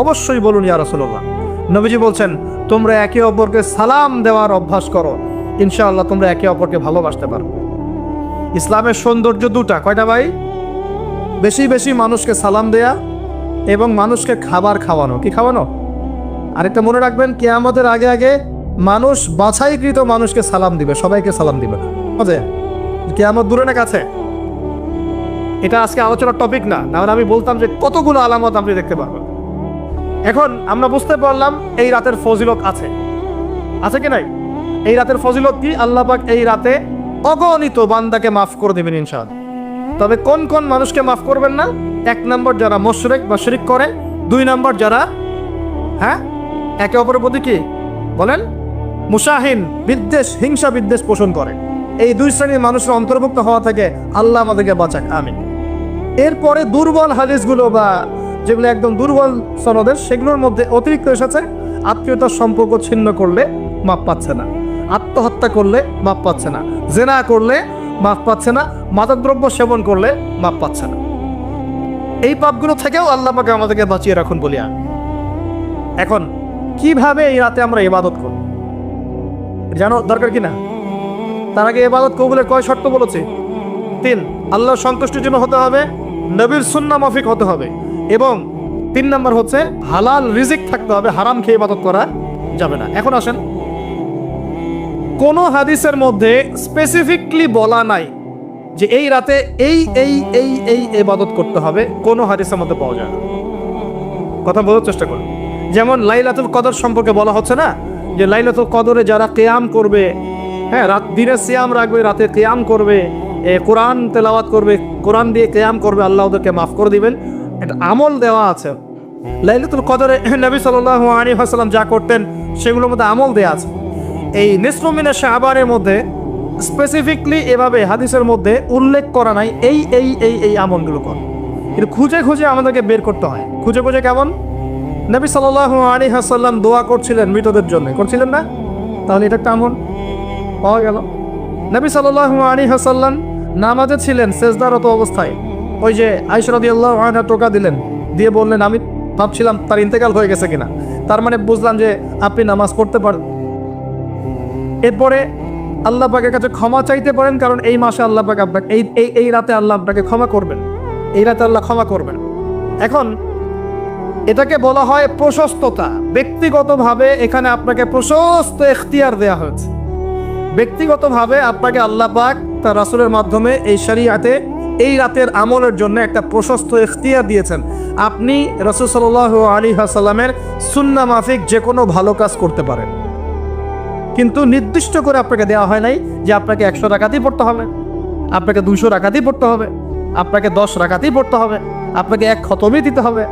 অবশ্যই বলুন ইয়া রাসূলুল্লাহ। নবীজি বলছেন, তোমরা একে অপরকে সালাম দেওয়ার অভ্যাস করো, ইনশাআল্লাহ তোমরা একে অপরকে ভালোবাসতে পারো। ইসলামের সৌন্দর্য দুটা, কয়টা ভাই? বেশি বেশি মানুষকে সালাম দেয়া এবং মানুষকে খাবার খাওয়ানো। কি খাওয়ানো? আরেকটা মনে রাখবেন, কিয়ামতের আগে আগে মানুষ বাছাইকৃত মানুষকে সালাম দিবে, সবাইকে সালাম দিবে না। কিয়ামত দূরে না কাছে? এটা আজকে আলোচনার টপিক না, নাহলে আমি বলতাম যে কতগুলো আলামত আপনি দেখতে পারবেন। এখন আমরা বুঝতে পারলাম এই রাতের ফজিলত আছে, আছে কি নাই? এই রাতের ফজিলত কি? আল্লাহ পাক এই রাতে অগণিত বান্দাকে মাফ করে দেবেন ইনশাআল্লাহ। তবে কোন কোন মানুষকে মাফ করবেন না? এক নম্বর যারা মুশরিক বা শিরক করে, দুই নম্বর যারা একে অপরের প্রতি কি বলেন মুশাহিন, বিদ্বেষ, হিংসা বিদ্বেষ পোষণ করে। এই দুই শ্রেণীর মানুষের অন্তর্ভুক্ত হওয়া থেকে আল্লাহ আমাদেরকে বাঁচাক, আমিন। এরপরে দুর্বল হাদিসগুলো বা যেগুলো একদম দুর্বল সনদের, সেগুলোর মধ্যে অতিরিক্ত এসেছে আত্মীয়তার সম্পর্ক ছিন্ন করলে মাপ পাচ্ছে না, আত্মহত্যা করলে মাপ পাচ্ছে না, জেনা করলে মাপ পাচ্ছে না, মাদকদ্রব্য সেবন করলে মাপ পাচ্ছে না। এই পাপগুলো থেকেও আল্লাহ পাক আমাদেরকে বাঁচিয়ে রাখুন বলিয়া। এখন কিভাবে এই রাতে আমরা ইবাদত করব জানো দরকার কিনা? তার আগে ইবাদত কবুলের কয় শর্ত বলেছে? 3। আল্লাহর সন্তুষ্টির জন্য হতে হবে, নবীর সুন্নাহ মাফিক হতে হবে, এবং 3 নম্বর হচ্ছে হালাল রিজিক থাকতে হবে, হারাম খেয়ে ইবাদত করা যাবে না। এখন আসেন, কোনো হাদিসের মধ্যে স্পেসিফিকলি বলা নাই যে এই রাতে এই এই এই এই ইবাদত করতে হবে, কোনো হাদিসের মধ্যে পাওয়া যায় না। কথা বোঝার চেষ্টা করুন। যেমন লাইলাতুল কদর সম্পর্কে বলা হচ্ছে না, যে লাইলাতুল কদরে যারা কিয়াম করবে, হ্যাঁ, রাত দিনে সিয়াম রাখবে, রাতে কিয়াম করবে, কোরআন তেলাওয়াত করবে, কোরআন দিয়ে কিয়াম করবে, আল্লাহ ওদেরকে মাফ করে দিবেন। একটা আমল দেওয়া আছে লাইলাতুল কদরে। নবী সাল্লাল্লাহু আলাইহি ওয়াসাল্লাম যা করতেন সেগুলোর মধ্যে আমল দেওয়া আছে। এই নিসফু মিনা শাবানের মধ্যে স্পেসিফিকলি এভাবে হাদিসের মধ্যে উল্লেখ করা নাই এই এই এই এই আমলগুলো কর। কিন্তু খুঁজে খুঁজে আমাদেরকে বের করতে হয়। খুঁজে খুঁজে কেমন? নবী সাল্লাল্লাহু আলাইহি ওয়াসাল্লাম দোয়া করছিলেন মৃতদের জন্য, করছিলেন না? তাহলে এটা একটা আমল পাওয়া গেল। নবী সাল্লাল্লাহু আলাইহি ওয়াসাল্লাম নামাজে ছিলেন সেজদারত অবস্থায়, ওই যে আয়েশা রাদিয়াল্লাহু আনহা টোকা দিলেন, দিয়ে বললেন আমি ভাবছিলাম তার ইন্তেকাল হয়ে গেছে কিনা, তার মানে বুঝলাম যে আপনি নামাজ পড়তে পারেন। এরপরে আল্লাহ পাকের কাছে ক্ষমা চাইতে পারেন, কারণ এই মাসে আল্লাহ পাক আপনাকে এই রাতে আল্লাহ আপনাকে ক্ষমা করবেন, এই রাতে আল্লাহ ক্ষমা করবেন। এখন এটাকে বলা হয় প্রশস্ততা। ব্যক্তিগতভাবে এখানে আপনাকে প্রশস্ত এখতিয়ার দেওয়া হয়েছে। ব্যক্তিগতভাবে আপনাকে আল্লাহ পাক তার রাসূলের মাধ্যমে এই শরীয়তে এই রাতের আমলের জন্য একটা প্রশস্ত এখতিয়ার দিয়েছেন। আপনি রাসূল সাল্লাল্লাহু আলাইহি ওয়াসাল্লামের সুন্নাহ মাফিক যে কোনো ভালো কাজ করতে পারেন, কিন্তু নির্দিষ্ট করে আপনাকে দেওয়া হয় নাই যে আপনাকে 100 রাকাতই পড়তে হবে, আপনাকে 200 রাকাতই পড়তে হবে, আপনাকে 10 রাকাতই পড়তে হবে, আপনাকে 1 খতমই দিতে হবে,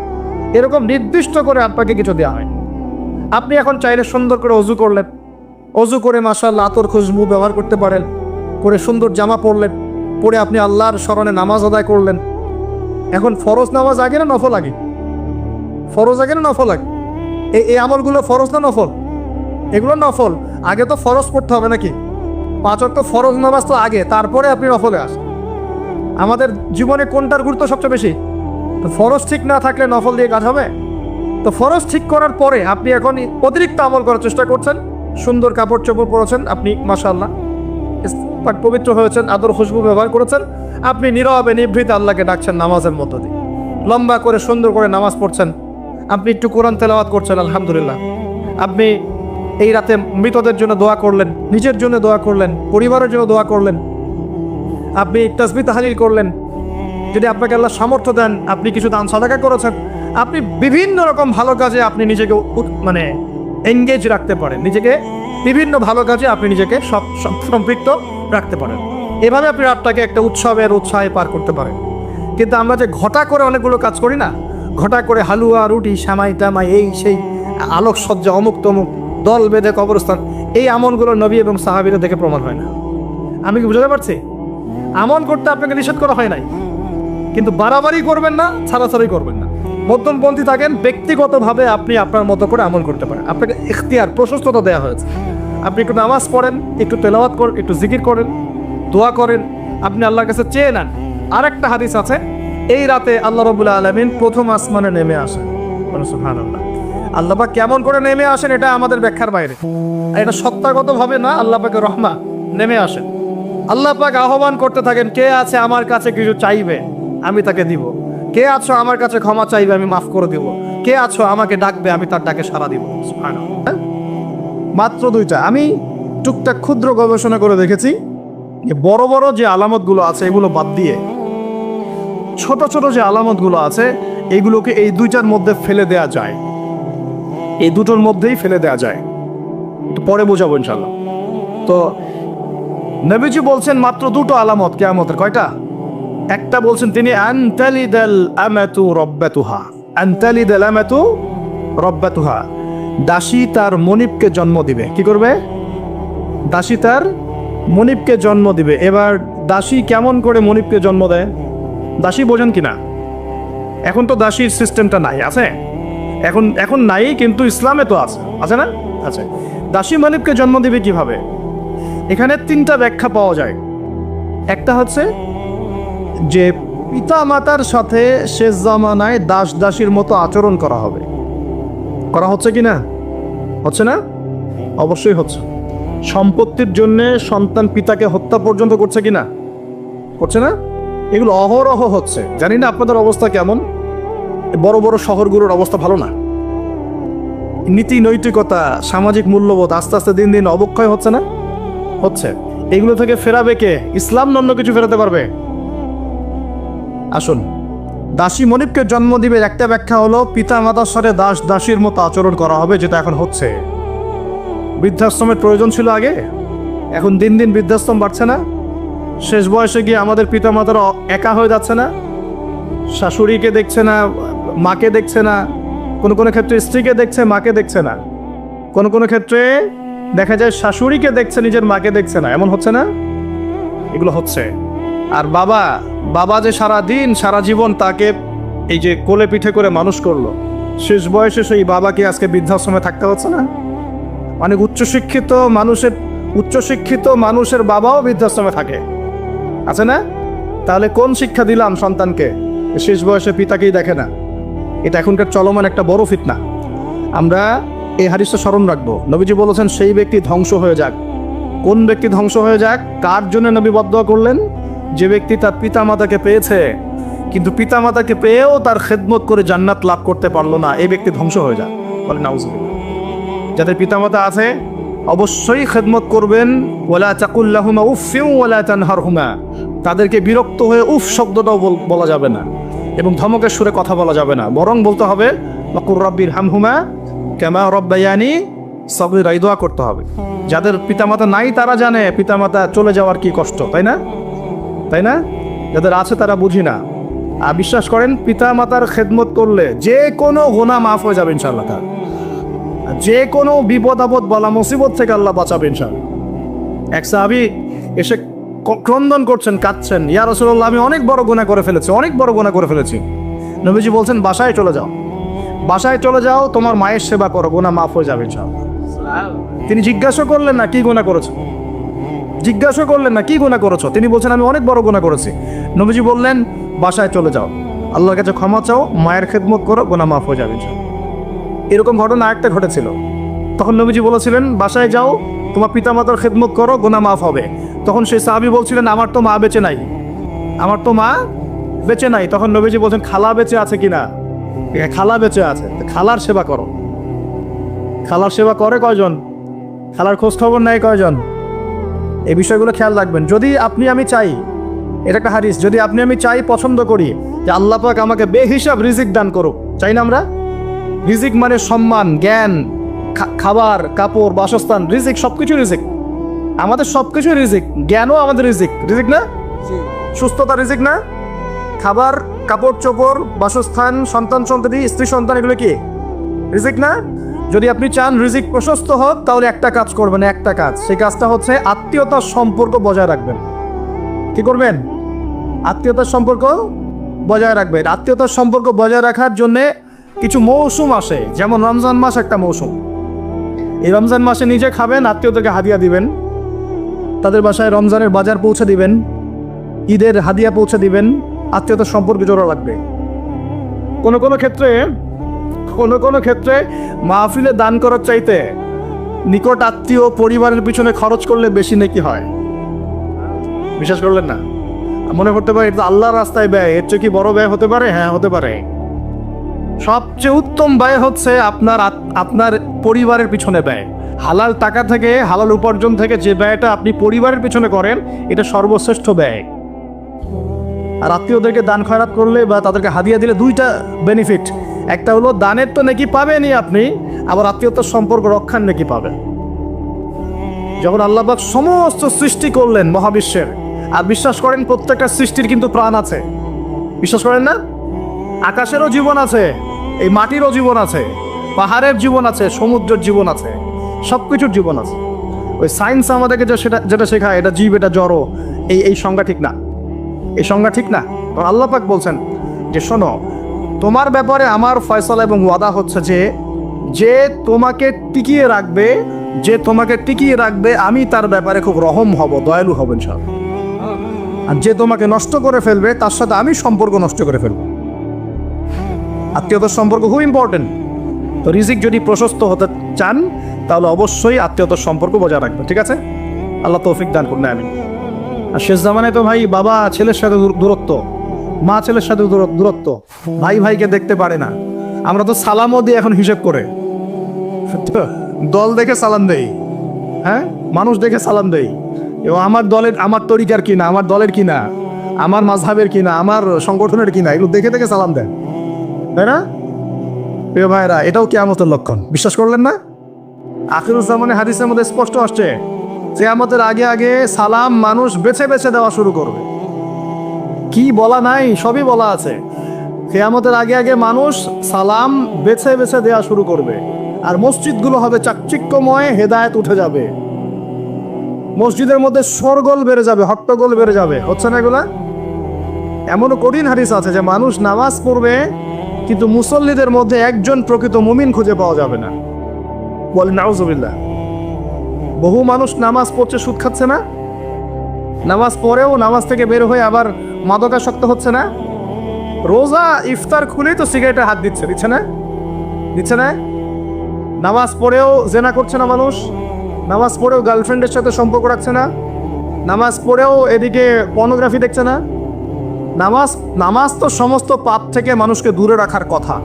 এরকম নির্দিষ্ট করে আপনাকে কিছু দেওয়া হয়। আপনি এখন চাইলে সুন্দর করে অজু করলেন, অজু করে মাশাআল্লাহ আতর খুশবু ব্যবহার করতে পারেন, করে সুন্দর জামা পরলেন, পরে আপনি আল্লাহর স্মরণে নামাজ আদায় করলেন। এখন ফরজ নামাজ আগে না নফল আগে? ফরজ আগে না নফল আগে? এই আমলগুলো ফরজ না নফল? এগুলো নফল। আগে তো ফরজ পড়তে হবে নাকি? 5 ওয়াক্ত ফরজ নামাজ তো আগে, তারপরে আপনি নফলে আসেন। আমাদের জীবনে কোনটার গুরুত্ব সবচেয়ে বেশি? তো ফরজ ঠিক না থাকলে নফল দিয়ে কাজ হবে? তো ফরজ ঠিক করার পরে আপনি এখন অতিরিক্ত আমল করার চেষ্টা করছেন, সুন্দর কাপড় চোপড় পরেছেন, আপনি মাশাআল্লাহ পবিত্র হয়েছেন, আদর খুশবু ব্যবহার করেছেন, আপনি নীরবে নিভৃতে আল্লাহকে ডাকছেন নামাজের মধ্য দিয়ে, লম্বা করে সুন্দর করে নামাজ পড়ছেন, আপনি একটু কোরআন তেলাওয়াত করছেন, আলহামদুলিল্লাহ। আপনি এই রাতে মৃতদের জন্য দোয়া করলেন, নিজের জন্য দোয়া করলেন, পরিবারের জন্য দোয়া করলেন, আপনি তাসবিহ তাহলিল করলেন, যদি আপনাকে আল্লাহ সামর্থ্য দেন আপনি কিছু দান সাদাকা করেছেন, আপনি বিভিন্ন রকম ভালো কাজে আপনি নিজেকে মানে এঙ্গেজ রাখতে পারেন, নিজেকে বিভিন্ন ভালো কাজে আপনি নিজেকে সম্পৃক্ত রাখতে পারেন। এভাবে আপনি রাতটাকে একটা উৎসবের উৎসাহে পার করতে পারেন। কিন্তু আমরা যে ঘটা করে অনেকগুলো কাজ করি না, ঘটা করে হালুয়া রুটি সামাই টামাই এই সেই আলোকসজ্জা অমুক তমুক দল বেঁধে কবরস্থান, এই আমলগুলো নবী এবং সাহাবীরা দেখে প্রমাণ হয় না। আমি কি বুঝতে পারছি? আমল করতে আপনাকে নিষেধ করা হয় নাই, কিন্তু বাড়াবাড়ি করবেন না, ছাড়াছাড়ি করবেন না, মধ্যমপন্থী থাকেন। ব্যক্তিগতভাবে আপনি আপনার মতো করে আমল করতে পারেন, আপনাকে ইখতিয়ার প্রশস্ততা দেওয়া হয়েছে। আপনি একটু নামাজ পড়েন, একটু তেলাওয়াত করেন, একটু জিকির করেন, দোয়া করেন, আপনি আল্লাহর কাছে চেয়ে নেন। আর একটা হাদিস আছে, এই রাতে আল্লাহ রাব্বুল আলামিন প্রথম আসমানে নেমে আসেন। সুবহানাল্লাহ। আল্লাহ পাক কেমন করে নেমে আসেন এটা আমাদের ব্যাখ্যার বাইরে, এটা সত্তাগতভাবে না, আল্লাহ পাকের রহমা নেমে আসেন। আল্লাহ পাক আহ্বান করতে থাকেন, কে আছে আমার কাছে কিছু চাইবে আমি তাকে দিব, কে আছো আমার কাছে ক্ষমা চাইবে আমি মাফ করে দিব, কে আছো আমাকে ডাকবে আমি তার ডাকে সাড়া দিব। সুবহানাল্লাহ। মাত্র 2টা আমি টুকটাক ক্ষুদ্র গবেষণা করে দেখেছি, বড় বড় যে আলামতগুলো আছে এগুলো বাদ দিয়ে ছোট ছোট যে আলামতগুলো আছে এইগুলোকে এই 2টার মধ্যে ফেলে দেয়া যায়, এই 2টোর মধ্যেই ফেলে দেয়া যায়। একটু পরে বোঝাবো ইনশাল্লাহ। তো নবীজি বলছেন মাত্র 2টো আলামত কিয়ামতের। কয়টা? একটা বলছেন তিনি আনতালিদাল আমাতু রাব্বাতুহা, আনতালিদাল আমাতু রাব্বাতুহা, দাসী তার মনিবকে জন্ম দিবে। কি করবে? দাসী তার মনিবকে জন্ম দিবে। এবার দাসী কেমন করে মনিবকে জন্ম দেয়? দাসী বোঝেন কিনা? এখন তো দাসীর সিস্টেমটা নাই, আছে? এখন নাই, কিন্তু ইসলামে তো আছে, আছে না? আছে। দাসী মনিবকে জন্ম দিবে কিভাবে? এখানে 3টা ব্যাখ্যা পাওয়া যায়। একটা হচ্ছে যে পিতা মাতার সাথে শেষ জামানায় দাস দাসীর মতো আচরণ করা হবে। করা হচ্ছে কি না? হচ্ছে না? অবশ্যই হচ্ছে। সম্পত্তির জন্য সন্তান পিতাকে হত্যা পর্যন্ত করছে কি না? করছে না? এগুলো অহরহ হচ্ছে। জানি না আপনাদের অবস্থা কেমন, বড় বড় শহরগুলোর অবস্থা ভালো না। নীতি নৈতিকতা সামাজিক মূল্যবোধ আস্তে আস্তে দিন দিন অবক্ষয় হচ্ছে না? হচ্ছে। এগুলো থেকে ফেরাবে কে? ইসলাম অন্য কিছু ফেরাতে পারবে? আসুন, দাসী মনিবকে জন্ম দিবে একটা ব্যাখ্যা হলো পিতা মাতার সাথে দাস দাসীর মতো আচরণ করা হবে, যেটা এখন হচ্ছে। বৃদ্ধাশ্রমের প্রয়োজন ছিল আগে, এখন দিন দিন বৃদ্ধাশ্রম বাড়ছে না? শেষ বয়সে গিয়ে আমাদের পিতা মাতারা একা হয়ে যাচ্ছে না? শাশুড়িকে দেখছে না, মাকে দেখছে না, কোনো কোনো ক্ষেত্রে স্ত্রীকে দেখছে, মাকে দেখছে না, কোনো কোনো ক্ষেত্রে দেখা যায় শাশুড়িকে দেখছে, নিজের মাকে দেখছে না। এমন হচ্ছে না? এগুলো হচ্ছে। আর বাবা বাবা যে সারা দিন সারা জীবন তাকে এই যে কোলে পিঠে করে মানুষ করলো, শেষ বয়সে সেই বাবাকে আজকে বৃদ্ধাশ্রমে থাকতে হচ্ছে না? অনেক উচ্চশিক্ষিত মানুষের বাবাও বৃদ্ধাশ্রমে থাকে, আছে না? তাহলে কোন শিক্ষা দিলাম সন্তানকে? শেষ বয়সে পিতাকেই দেখে না। এটা এখনকার চলমান একটা বড় ফিতনা। আমরা এই হাদিসটা স্মরণ রাখবো। নবীজি বলেছেন সেই ব্যক্তি ধ্বংস হয়ে যাক। কোন ব্যক্তি ধ্বংস হয়ে যাক? কার জন্য নবী বদদোয়া করলেন? যে ব্যক্তি তার পিতামাতাকে পেয়েছে কিন্তু পিতামাতাকে পেয়েও তার খেদমত করে জান্নাত লাভ করতে পারলো না, এই ব্যক্তি ধ্বংস হয়ে যাক। বলে নাউজুবিল্লাহ। যাদের পিতামাতা আছে অবশ্যই খেদমত করবেন। ওয়ালা তাকুল্লাহুমা উফফিউ ওয়ালা তানহারহুমা। তাদেরকে বিরক্ত হয়ে উফ শব্দটাও বলা যাবে না এবং ধমকের সুরে কথা বলা যাবে না, বরং বলতে হবে ওয়াকুর রাব্বির হামহুমা কামা রাব্বায়ানি সগীরা। দোয়া করতে হবে। যাদের পিতামাতা নাই তারা জানে পিতামাতা চলে যাওয়ার কি কষ্ট, তাই না? তাই না? যাদের আছে তারা বুঝি না। আর বিশ্বাস করেন পিতামাতার খেদমত করলে যে কোনো গুনাহ মাফ হয়ে যাবে ইনশাআল্লাহ। তার যে কোনো বিপদ আপদ বলা মুসিবত থেকে আল্লাহ বাঁচাবে ইনশাআল্লাহ। এক সাহাবী এসে ক্রন্দন করছেন, কাঁদছেন, ইয়া রাসূলুল্লাহ আমি অনেক বড় গুনাহ করে ফেলেছি। নবীজি বলছেন বাসায় চলে যাও, তোমার মায়ের সেবা করো, গুনাহ মাফ হয়ে যাবে ইনশাআল্লাহ। তিনি জিজ্ঞাসা করলেন না কি গুনাহ করেছো, তিনি বলছেন আমি অনেক বড় গুনাহ করেছি। নবীজি বললেন বাসায় চলে যাও, আল্লাহর কাছে ক্ষমা চাও, মায়ের খেদমত করো, গুনাহ মাফ হয়ে যাবে ইনশাআল্লাহ। এরকম ঘটনা একটা ঘটেছিল। তখন নবীজি বলেছিলেন বাসায় যাও, তোমার পিতামাতার খেদমত করো, গুনাহ মাফ হবে। তখন সেই সাহাবী বলছিলেন আমার তো মা বেঁচে নাই। তখন নবীজি বলছেন খালা বেঁচে আছে কিনা? খালা বেঁচে আছে, খালার সেবা করো। খালার সেবা করে কয়জন? খালার খোঁজ খবর নেয় কয়জন? এই বিষয়গুলো খেয়াল রাখবেন। যদি আপনি আমি চাই, এটা একটা হাদিস, যদি আপনি আমি চাই, পছন্দ করি যে আল্লাহ পাক আমাকে বেহিসাব রিজিক দান করুক, চাই না আমরা? রিজিক মানে সম্মান, জ্ঞান, খাবার, কাপড়, বাসস্থান, রিজিক, সবকিছু রিজিক। আমাদের সবকিছু রিজিক। জ্ঞানও আমাদের রিজিক না? সুস্থতা রিজিক না? খাবার, কাপড় চোপড়, বাসস্থান, সন্তান সন্ততি, স্ত্রী সন্তান, এগুলো কি রিজিক না? যদি আপনি চান রিজিক প্রশস্ত হোক তাহলে একটা কাজ করবেন, সেই কাজটা হচ্ছে আত্মীয়তার সম্পর্ক বজায় রাখবেন। কি করবেন? আত্মীয়তার সম্পর্ক বজায় রাখবেন। আত্মীয়তার সম্পর্ক বজায় রাখার জন্য কিছু মৌসুম আসে, যেমন রমজান মাস একটা মৌসুম। এই রমজান মাসে নিজে খাবেন, আত্মীয়দেরকে হাদিয়া দিবেন, তাদের বাসায় রমজানের বাজার পৌঁছে দিবেন, ঈদের হাদিয়া পৌঁছে দিবেন, আত্মীয়তার সম্পর্কে জোড়া লাগবে। কোনো কোনো ক্ষেত্রে মাহফিলে দান করার চাইতে নিকট আত্মীয় পরিবারের পিছনে খরচ করলে বেশি নেকি হয়। বিশ্বাস করলেন না? মনে করতে পারে এটা আল্লাহর রাস্তায় ব্যয়, এর চেয়ে কি বড় ব্যয় হতে পারে? হ্যাঁ, হতে পারে। সবচেয়ে উত্তম ব্যয় হচ্ছে আপনার পরিবারের পিছনে ব্যয়। হালাল টাকা থেকে, হালাল উপার্জন থেকে যে ব্যয়টা আপনি পরিবারের পিছনে করেন, এটা সর্বশ্রেষ্ঠ ব্যয়। আর আত্মীয়দেরকে দান খয়রাত করলে বা তাদেরকে হাদিয়া দিলে দুইটা বেনিফিট। একটা হলো দানের তো নেকি পাবেনই আপনি, আবার আত্মীয়তার সম্পর্ক রক্ষার নেকি পাবেন। যখন আল্লাহ পাক সমস্ত সৃষ্টি করলেন মহাবিশ্বের, আর বিশ্বাস করেন প্রত্যেকটা সৃষ্টির কিন্তু প্রাণ আছে, বিশ্বাস করেন না? আকাশেরও জীবন আছে, এই মাটিরও জীবন আছে, পাহাড়ের জীবন আছে, সমুদ্রের জীবন আছে, সবকিছুর জীবন আছে। ওই সায়েন্স আমাদেরকে যেটা শেখায় এটা জীব, এটা জড়, এই সংজ্ঞা ঠিক না, এই সংজ্ঞা ঠিক না। আল্লাহ পাক বলছেন যে শোনো, তোমার ব্যাপারে আমার ফয়সালা এবং ওয়াদা হচ্ছে যে তোমাকে টিকিয়ে রাখবে আমি তার ব্যাপারে খুব রহম হব, দয়ালু হব ইনশাআল্লাহ। আর যে তোমাকে নষ্ট করে ফেলবে তার সাথে আমি সম্পর্ক নষ্ট করে ফেলবো। আত্মীয়তার সম্পর্ক খুব ইম্পর্টেন্ট। তো রিজিক যদি প্রশস্ত হতে চান তাহলে অবশ্যই আত্মীয়তার সম্পর্ক বজায় রাখবে, ঠিক আছে? আল্লাহ তৌফিক দান করুন, আমিন। আর শেষ জামানায় তো ভাই বাবা ছেলের সাথে দূরত্ব, মা ছেলের সাথে দূরত্ব, ভাই ভাইকে দেখতে পারে না। আমরা তো সালামও দিই এখন হিসেব করে, দল দেখে সালাম দেই, হ্যাঁ, মানুষ দেখে সালাম দেই। এবং আমার দলের, আমার তরিকার কিনা, আমার দলের কিনা, আমার মাযহাবের কিনা, আমার সংগঠনের কিনা, এগুলো দেখে দেখে সালাম দেন, তাই না? প্রিয় ভাইরা, এটাও কিয়ামতের লক্ষণ। বিশ্বাস করলেন না? আখিরুজ্জামানের হাদিসের মধ্যে স্পষ্ট আসছে, কিয়ামতের আগে আগে সালাম মানুষ বেছে বেছে দেওয়া শুরু করবে। কি বলা নাই, সবই বলা আছে। কিয়ামতের আগে আগে মানুষ সালাম বেছে বেছে দেওয়া শুরু করবে, আর মসজিদগুলো হবে চাকচিক্যময়, হেদায়েত উঠে যাবে, মসজিদের মধ্যে শোরগোল বেড়ে যাবে, হট্টগোল বেড়ে যাবে। হচ্ছে না এগুলা? এমনও কঠিন হাদিস আছে যে মানুষ নামাজ পড়বে কিন্তু মুসল্লিদের মধ্যে একজন প্রকৃত মুমিন খুঁজে পাওয়া যাবে না। বলেন নাউজুবিল্লাহ। বহু মানুষ নামাজ পড়ছে, সুদ খাচ্ছে না? নামাজ পড়েও নামাজ থেকে বের হয়ে আবার মাদকাসক্ত হচ্ছে না? রোজা ইফতার খুলেই তো সিগারেটে হাত দিচ্ছে না? দিচ্ছে না? নামাজ পড়েও জেনা করছে না মানুষ? নামাজ পড়েও গার্লফ্রেন্ডের সাথে সম্পর্ক রাখছে না? নামাজ পড়েও এদিকে পর্নোগ্রাফি দেখছে না? নামাজ তো সমস্ত পাপ থেকে মানুষকে দূরে রাখার কথা।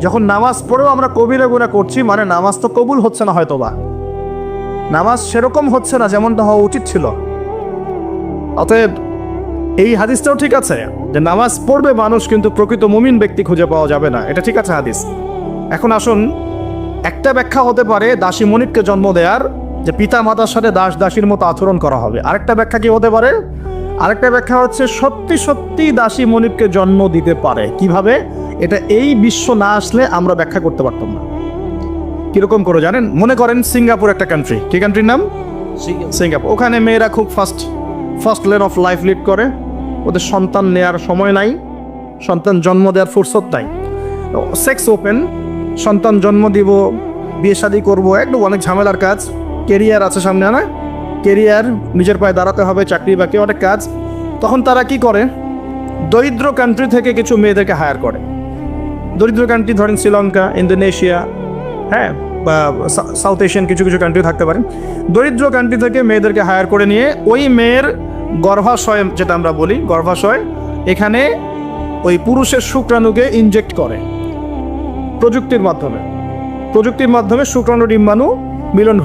যখন নামাজ পড়েও আমরা কবিরা গুনাহ করছি, মানে নামাজ তো কবুল হচ্ছে না, হয়তোবা নামাজ সেরকম হচ্ছে না যেমনটা হওয়া উচিত ছিল। অতএব এই হাদিসটাও ঠিক আছে যে নামাজ পড়বে মানুষ কিন্তু প্রকৃত মুমিন ব্যক্তি খুঁজে পাওয়া যাবে না, এটা ঠিক আছে হাদিস। এখন আসুন, একটা ব্যাখ্যা হতে পারে দাসী মনিবকে জন্ম দেওয়ার, যে পিতা মাতার সাথে দাস দাসীর মতো আচরণ করা হবে। আরেকটা ব্যাখ্যা কি হতে পারে? আরেকটা ব্যাখ্যা হচ্ছে সত্যি সত্যি দাসী মনিবকে জন্ম দিতে পারে। কিভাবে? এটা এই বিশ্ব না আসলে আমরা ব্যাখ্যা করতে পারতাম না। কিরকম করে জানেন? মনে করেন সিঙ্গাপুর একটা কান্ট্রি, কি কান্ট্রির নাম? সিঙ্গাপুর। ওখানে মেয়েরা খুব first lane of life lead করে, ওদের সন্তান নেয়ার সময় নাই, সন্তান জন্ম দেওয়ার ফুরসত নাই, সেক্স ওপেন, সন্তান জন্ম দিব, বিয়ে শাদী করবো, একটু অনেক ঝামেলার কাজ, কেরিয়ার আছে সামনে, না কেরিয়ার, নিজের পায়ে দাঁড়াতে হবে, চাকরি বাকরি, অনেক কাজ। তখন তারা কি করে? দরিদ্র কান্ট্রি থেকে কিছু মেয়েদেরকে হায়ার করে। দরিদ্র কান্ট্রি ধরেন শ্রীলঙ্কা, ইন্দোনেশিয়া, হ্যাঁ, বা সাউথ এশিয়ান কিছু কিছু কান্ট্রি থাকতে পারে। দরিদ্র কান্ট্রি থেকে মেয়েদেরকে হায়ার করে নিয়ে ওই মেয়ের গর্ভাশয়, যেটা আমরা বলি গর্ভাশয়, এখানে ওই পুরুষের শুক্রাণুকে ইনজেক্ট করে প্রযুক্তির মাধ্যমে শুক্রাণু ডিম্বাণু মিলন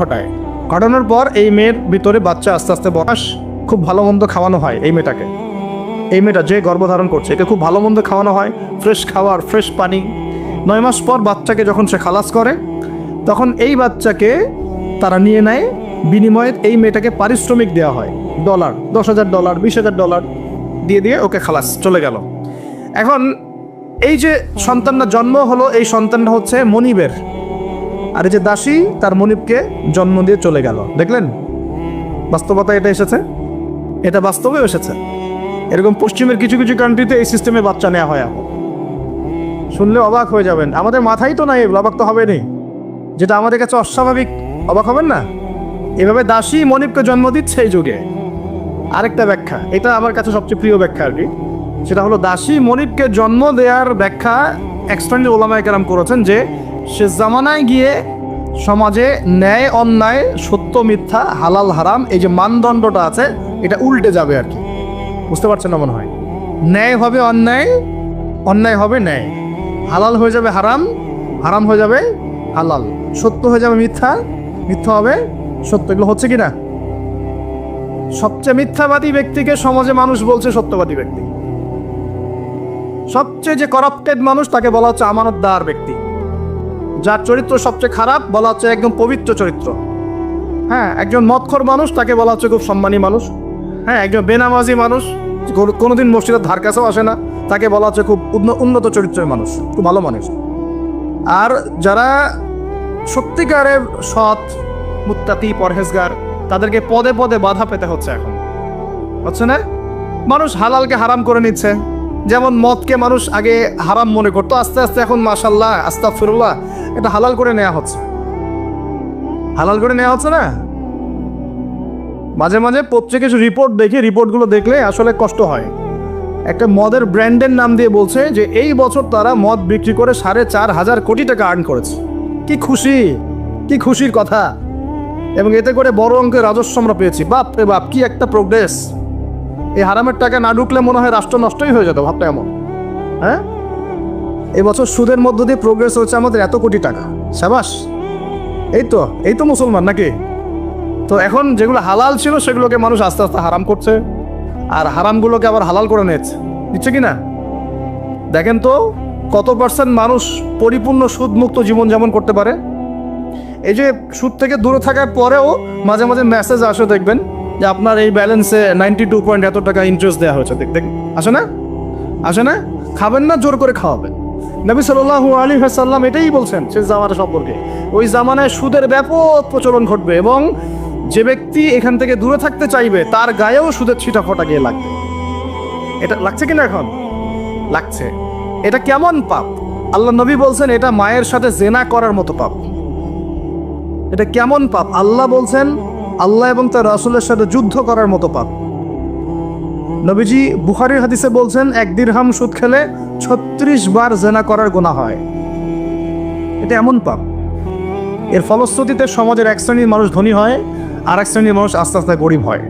ঘটানোর পর এই মেয়ের ভিতরে বাচ্চা আস্তে আস্তে বয়স, খুব ভালো মন্দ খাওয়ানো হয় এই মেয়েটা যে গর্ভধারণ করছে, একে খুব ভালো মন্দ খাওয়ানো হয়, ফ্রেশ খাবার, ফ্রেশ পানি। 9 মাস পর বাচ্চাকে যখন সে খালাস করে, তখন এই বাচ্চাকে তারা নিয়ে নেয়, বিনিময়ে এই মেয়েটাকে পারিশ্রমিক দেওয়া হয়, $, $10,000, $20,000 দিয়ে ওকে খালাস, চলে গেল। এখন এই যে সন্তানটা জন্ম হলো, এই সন্তানটা হচ্ছে মনিবের, আর এই যে দাসী তার মনিবকে জন্ম দিয়ে চলে গেল। দেখলেন বাস্তবতা এটা এসেছে, এটা বাস্তবেও এসেছে। এরকম পশ্চিমের কিছু কিছু কান্ট্রিতে এই সিস্টেমে বাচ্চা নেওয়া হয়। এখন শুনলে অবাক হয়ে যাবেন, আমাদের মাথায় তো নাই, অবাক তো হবে নেই, যেটা আমাদের কাছে অস্বাভাবিক, অবাক হবেন না? এভাবে দাসী মনিবকে জন্ম দিচ্ছে এই যুগে। আরেকটা ব্যাখ্যা, এটা আমার কাছে সবচেয়ে প্রিয় ব্যাখ্যা আর কি, সেটা হলো দাসী মনিবকে জন্ম দেওয়ার ব্যাখ্যা এক্সটেন্ডেড ওলামায়ে কেরাম করেছেন যে সে জামানায় গিয়ে সমাজে ন্যায় অন্যায়, সত্য মিথ্যা, হালাল হারাম, এই যে মানদণ্ডটা আছে এটা উল্টে যাবে আর কি। বুঝতে পারছেন না মনে হয়? ন্যায় হবে অন্যায়, অন্যায় হবে ন্যায়, হালাল হয়ে যাবে হারাম, হারাম হয়ে যাবে হালাল, সত্য হয়ে যাবে মিথ্যা, মিথ্যা হবে সত্য। এগুলো হচ্ছে কি না? সবচেয়ে মিথ্যাবাদী ব্যক্তিকে সমাজে মানুষ বলছে সত্যবাদী ব্যক্তি। সবচেয়ে যে করাপ্টেড মানুষ তাকে বলা হচ্ছে আমানতদার ব্যক্তি। যার চরিত্র সবচেয়ে খারাপ বলা হচ্ছে একদম পবিত্র চরিত্র। হ্যাঁ, একজন মদখোর মানুষ তাকে বলা হচ্ছে খুব সম্মানী মানুষ। হ্যাঁ, একজন বেনামাজি মানুষ, কোনোদিন মসজিদের ধার কাছেও আসে না, তাকে বলা হচ্ছে খুব উন্নত চরিত্রের মানুষ, খুব ভালো মানুষ। আর যারা সত্যিকারের সৎ, মুত্তাকি, পরহেজগার, তাদেরকে পদে পদে বাধা পেতে হচ্ছে এখন, হচ্ছে না? মানুষ হালালকে হারাম করে নিচ্ছে। যেমন মদকে মানুষ আগে হারাম মনে করতো, আস্তে আস্তে এখন মাশাআল্লাহ, আস্তাগফিরুল্লাহ, এটা হালাল করে নেওয়া হচ্ছে। হালাল করে নেওয়া হচ্ছে না? মাঝে মাঝে পত্রিকা কিছু রিপোর্ট দেখি, রিপোর্টগুলো দেখলে আসলে কষ্ট হয়। একটা মদের ব্র্যান্ডের নাম দিয়ে বলছে যে এই বছর তারা মদ বিক্রি করে 4,500 কোটি টাকা আর্ন করেছে। কি খুশি, কি খুশির কথা! এবং এতে করে বড় অঙ্কের রাজস্ব আমরা পেয়েছি। বাপ রে বাপ, কি একটা প্রোগ্রেস! এই হারামের টাকা না ঢুকলে মনে হয় রাষ্ট্র নষ্টই হয়ে যেত, ভাবটা এমন। হ্যাঁ, এবছর সুদের মধ্য দিয়ে প্রোগ্রেস হচ্ছে আমাদের এত কোটি টাকা, সাবাস! এই তো মুসলমান নাকি? তো এখন যেগুলো হালাল ছিল সেগুলোকে মানুষ আস্তে আস্তে হারাম করছে, আর হারামগুলোকে আবার হালাল করে নিচ্ছে কি না? দেখেন তো কত পার্সেন্ট মানুষ পরিপূর্ণ সুদমুক্ত জীবনযাপন করতে পারে। এই যে সুদ থেকে দূরে থাকার পরেও মাঝে মাঝে মেসেজ আসে, দেখবেন যে আপনার এই ব্যালেন্সে 92 পয়েন্ট এত টাকা ইন্টারেস্ট দেওয়া হয়েছে। দেখ আসে না? খাবেন না, জোর করে খাওয়াবেন। নবী সাল্লাল্লাহু আলাইহি ওয়াসাল্লাম এটাই বলছেন সে জামানা সম্পর্কে। ওই জামানায় সুদের ব্যাপক প্রচলন ঘটবে এবং যে ব্যক্তি এখান থেকে দূরে থাকতে চাইবে তার গায়েও সুদের ছিটা ফোটা গিয়ে লাগবে। এটা লাগছে কিনা? এখন লাগছে। এটা কেমন পাপ? আল্লাহ নবী বলছেন এটা মায়ের সাথে জেনা করার মতো পাপ। এটা কেমন পাপ? আল্লাহ বলছেন আল্লাহ এবং তার রাসূলের সাথে যুদ্ধ করার মতো পাপ। নবীজি বুখারীর হাদিসে বলছেন 1 দিরহাম সুদ খেলে 36 বার জেনা করার গুনাহ হয়। এটা এমন পাপ। এর ফলশ্রুতিতে সমাজের এক শ্রেণীর মানুষ ধনী হয়, আর এক শ্রেণীর মানুষ আস্তে আস্তে গরিব হয়।